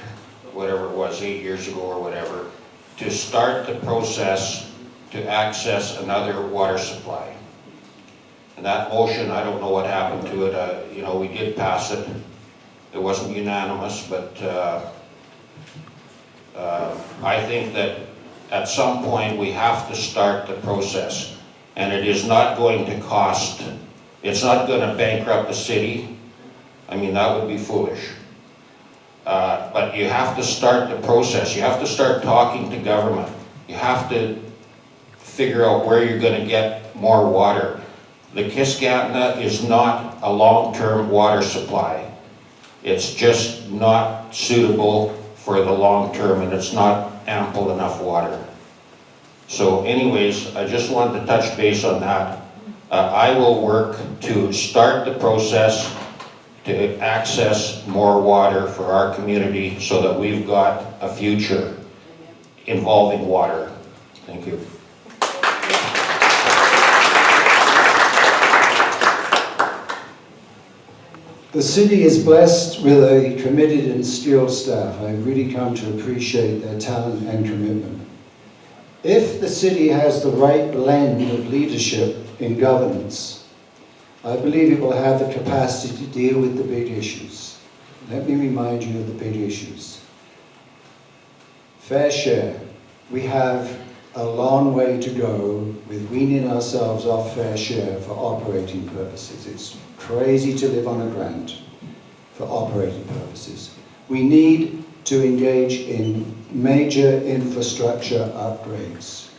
whatever it was, 8 years ago or whatever, to start the process to access another water supply. And that motion, I don't know what happened to it. You know, we did pass it. It wasn't unanimous, but I think that at some point we have to start the process. And it is not going to cost, it's not going to bankrupt the city. I mean, that would be foolish. But you have to start the process. You have to start talking to government. You have to figure out where you're going to get more water. The Kiskatna is not a long-term water supply. It's just not suitable for the long term, and it's not ample enough water. So anyways, I just wanted to touch base on that. I will work to start the process to access more water for our community so that we've got a future involving water. Thank you. The city is blessed with a committed and skilled staff. I've really come to appreciate their talent and commitment. If the city has the right blend of leadership in governance, I believe it will have the capacity to deal with the big issues. Let me remind you of the big issues. Fair share. We have a long way to go with weaning ourselves off fair share for operating purposes. It's crazy to live on a grant for operating purposes. We need to engage in major infrastructure upgrades.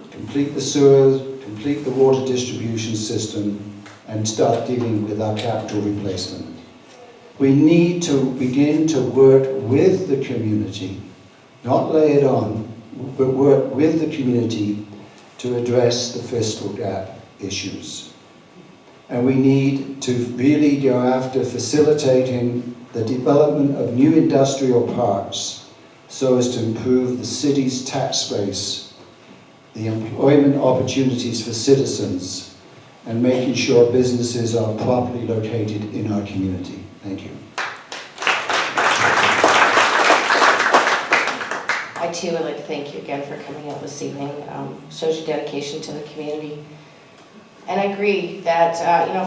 Complete the sewers, complete the water distribution system, and start dealing with our capital replacement. We need to begin to work with the community, not lay it on, but work with the community to address the fiscal gap issues. And we need to really go after facilitating the development of new industrial parks so as to improve the city's tax base, the employment opportunities for citizens, and making sure businesses are properly located in our community. Thank you. I too would like to thank you again for coming out this evening. Shows your dedication to the community. And I agree that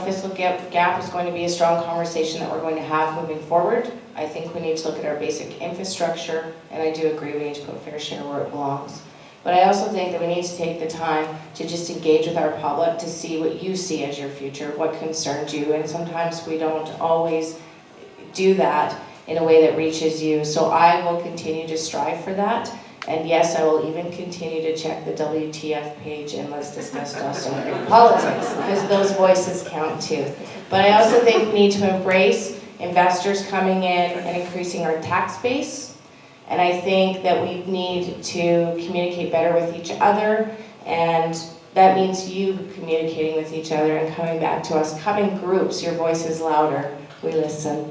fiscal gap is going to be a strong conversation that we're going to have moving forward. I think we need to look at our basic infrastructure, and I do agree we need to put fair share where it belongs. But I also think that we need to take the time to just engage with our public to see what you see as your future, what concerns you, and sometimes we don't always do that in a way that reaches you. So I will continue to strive for that. And yes, I will even continue to check the WTF page and let's discuss Dawson Creek politics, because those voices count too. But I also think we need to embrace investors coming in and increasing our tax base. And I think that we need to communicate better with each other, and that means you communicating with each other and coming back to us. Come in groups, your voice is louder, we listen.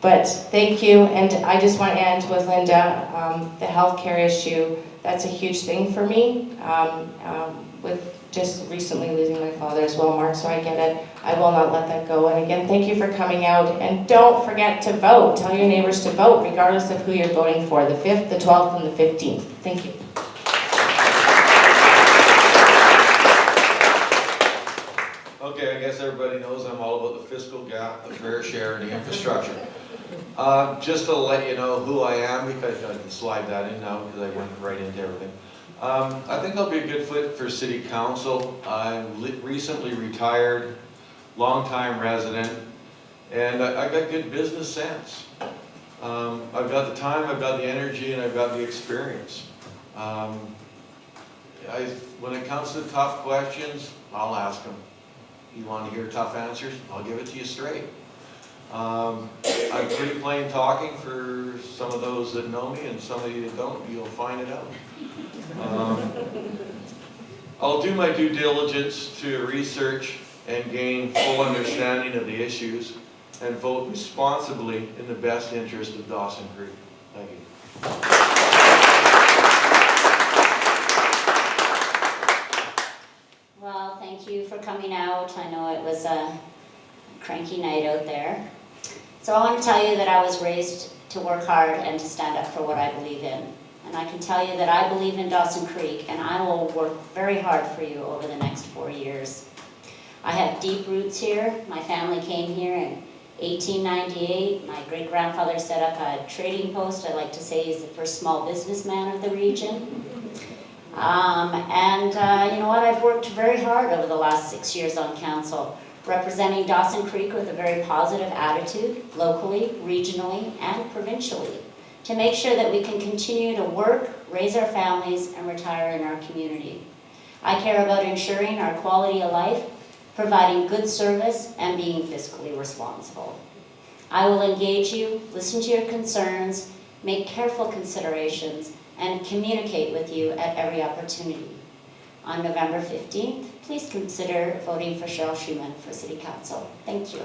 But thank you, and I just want to end with Linda, the healthcare issue. That's a huge thing for me, with just recently losing my father as well, Mark, so I get it. I will not let that go. And again, thank you for coming out, and don't forget to vote. Tell your neighbors to vote, regardless of who you're voting for, the 5th, the 12th, and the 15th. Thank you. Okay, I guess everybody knows I'm all about the fiscal gap, the fair share, and the infrastructure. Just to let you know who I am, because I can slide that in now because I went right into everything. I think I'll be a good fit for City Council. I'm recently retired, long-time resident, and I got good business sense. I've got the time, I've got the energy, and I've got the experience. When it comes to tough questions, I'll ask them. You want to hear tough answers? I'll give it to you straight. I'm pretty plain talking for some of those that know me, and some of you that don't, you'll find it out. I'll do my due diligence to research and gain full understanding of the issues and vote responsibly in the best interest of Dawson Creek. Thank you. coming out. I know it was a cranky night out there. So I want to tell you that I was raised to work hard and to stand up for what I believe in. And I can tell you that I believe in Dawson Creek, and I will work very hard for you over the next 4 years. I have deep roots here. My family came here in 1898. My great-grandfather set up a trading post. I like to say he's the first small businessman of the region. You know what? I've worked very hard over the last 6 years on council, representing Dawson Creek with a very positive attitude, locally, regionally, and provincially, to make sure that we can continue to work, raise our families, and retire in our community. I care about ensuring our quality of life, providing good service, and being fiscally responsible. I will engage you, listen to your concerns, make careful considerations, and communicate with you at every opportunity. On November 15th, please consider voting for Cheryl Schumann for City Council. Thank you.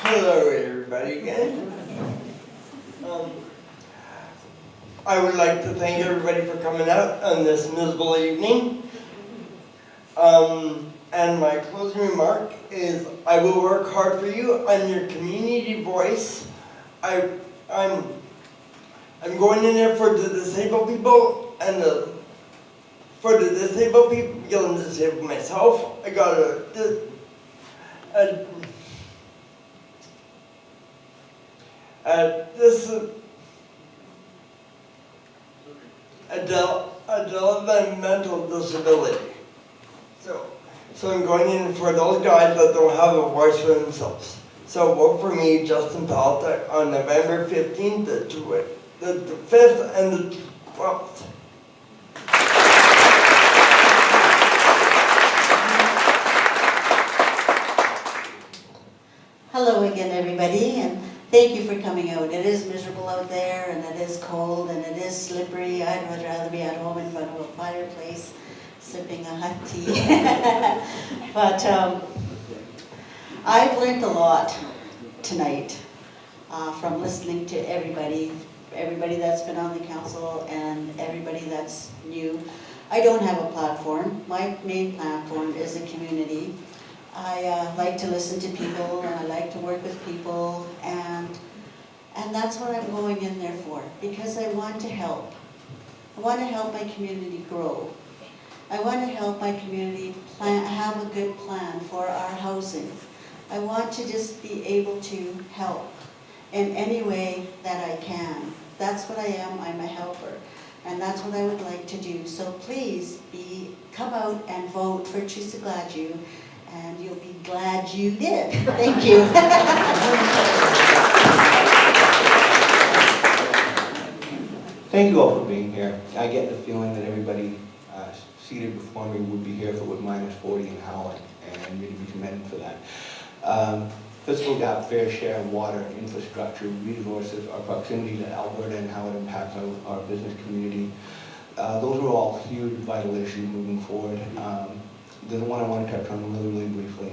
Hello, everybody again. I would like to thank everybody for coming out on this miserable evening. And my closing remark is, I will work hard for you. I'm your community voice. I'm going in there for the disabled people and for the disabled people, because I'm disabled myself. I got a developmental disability. So I'm going in for those guys that don't have a voice for themselves. So vote for me, Justin Palta, on November 15th, the 5th, and the 12th. Hello again, everybody, and thank you for coming out. It is miserable out there, and it is cold, and it is slippery. I'd much rather be at home in front of a fireplace, sipping a hot tea. But I've learned a lot tonight from listening to everybody that's been on the council and everybody that's new. I don't have a platform. My main platform is a community. I like to listen to people, and I like to work with people, and that's what I'm going in there for, because I want to help. I want to help my community grow. I want to help my community have a good plan for our housing. I want to just be able to help in any way that I can. That's what I am. I'm a helper. And that's what I would like to do. So please come out and vote for Teresa Gladue, and you'll be glad you did. Thank you. Thank you all for being here. I get the feeling that everybody seated before me would be here if it was -40 in Howard, and you'd be commended for that. Fiscal gap, fair share, water, infrastructure, resources, our proximity to Alberta and how it impacts our business community. Those are all huge, vital issues moving forward. The one I want to touch on really briefly,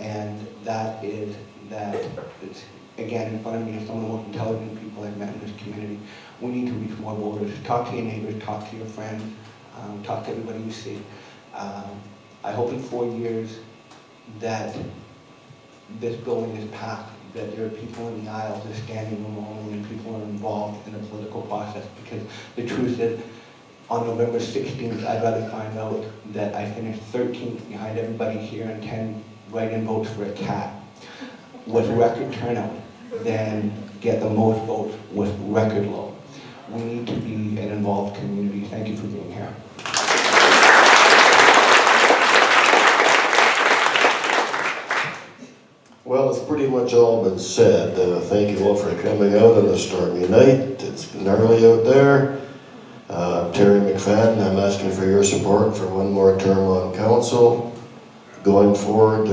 and that is that it's, again, in front of me is some of the most intelligent people I've met in this community. We need to reach more voters. Talk to your neighbors, talk to your friends, talk to everybody you see. I hope in 4 years that this building is packed, that there are people in the aisles, there's standing room only, and people are involved in the political process, because the truth is, on November 16th, I'd rather find out that I finished 13th behind everybody here and 10 write-in votes for a cat with record turnout than get the most votes with record low. We need to be an involved community. Thank you for being here. Well, it's pretty much all been said. Thank you all for coming out on a stormy night. It's gnarly out there. Terry McFadden, I'm asking for your support for one more term on council. Going forward,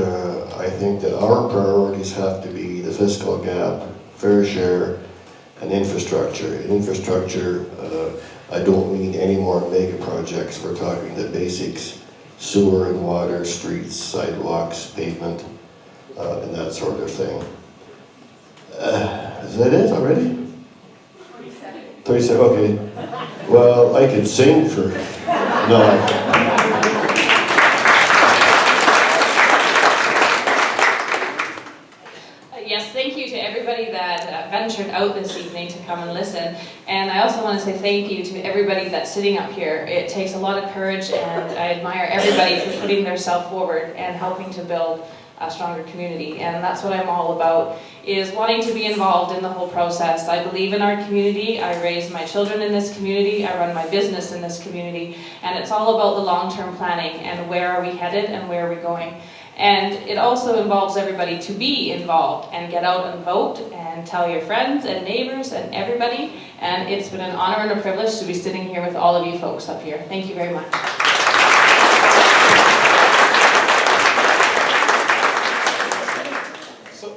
I think that our priorities have to be the fiscal gap, fair share, and infrastructure. Infrastructure, I don't mean any more mega projects. We're talking the basics, sewer and water, streets, sidewalks, pavement, and that sort of thing. Is that it already? 37, okay. Well, I could sing for No. Yes, thank you to everybody that ventured out this evening to come and listen. And I also want to say thank you to everybody that's sitting up here. It takes a lot of courage, and I admire everybody for putting their self forward and helping to build a stronger community. And that's what I'm all about, is wanting to be involved in the whole process. I believe in our community. I raise my children in this community. I run my business in this community. And it's all about the long-term planning and where are we headed and where are we going. And it also involves everybody to be involved and get out and vote and tell your friends and neighbors and everybody. And it's been an honor and a privilege to be sitting here with all of you folks up here. Thank you very much.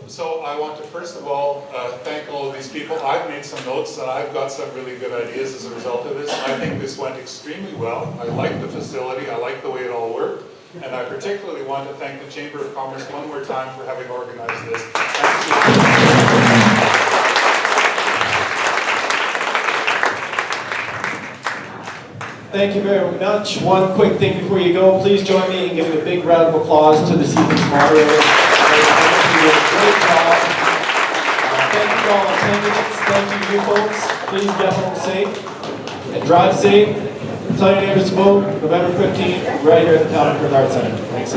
So I want to first of all thank all of these people. I've made some notes and I've got some really good ideas as a result of this. I think this went extremely well. I like the facility. I like the way it all worked. And I particularly want to thank the Chamber of Commerce one more time for having organized this. Thank you very much. One quick thing before you go. Please join me in giving a big round of applause to this evening's moderator. Great job. Thank you all attendants. Thank you folks. Please get home safe and drive safe. Tell your neighbors to vote November 15th right here at the Town of Perth Arts Center. Thanks.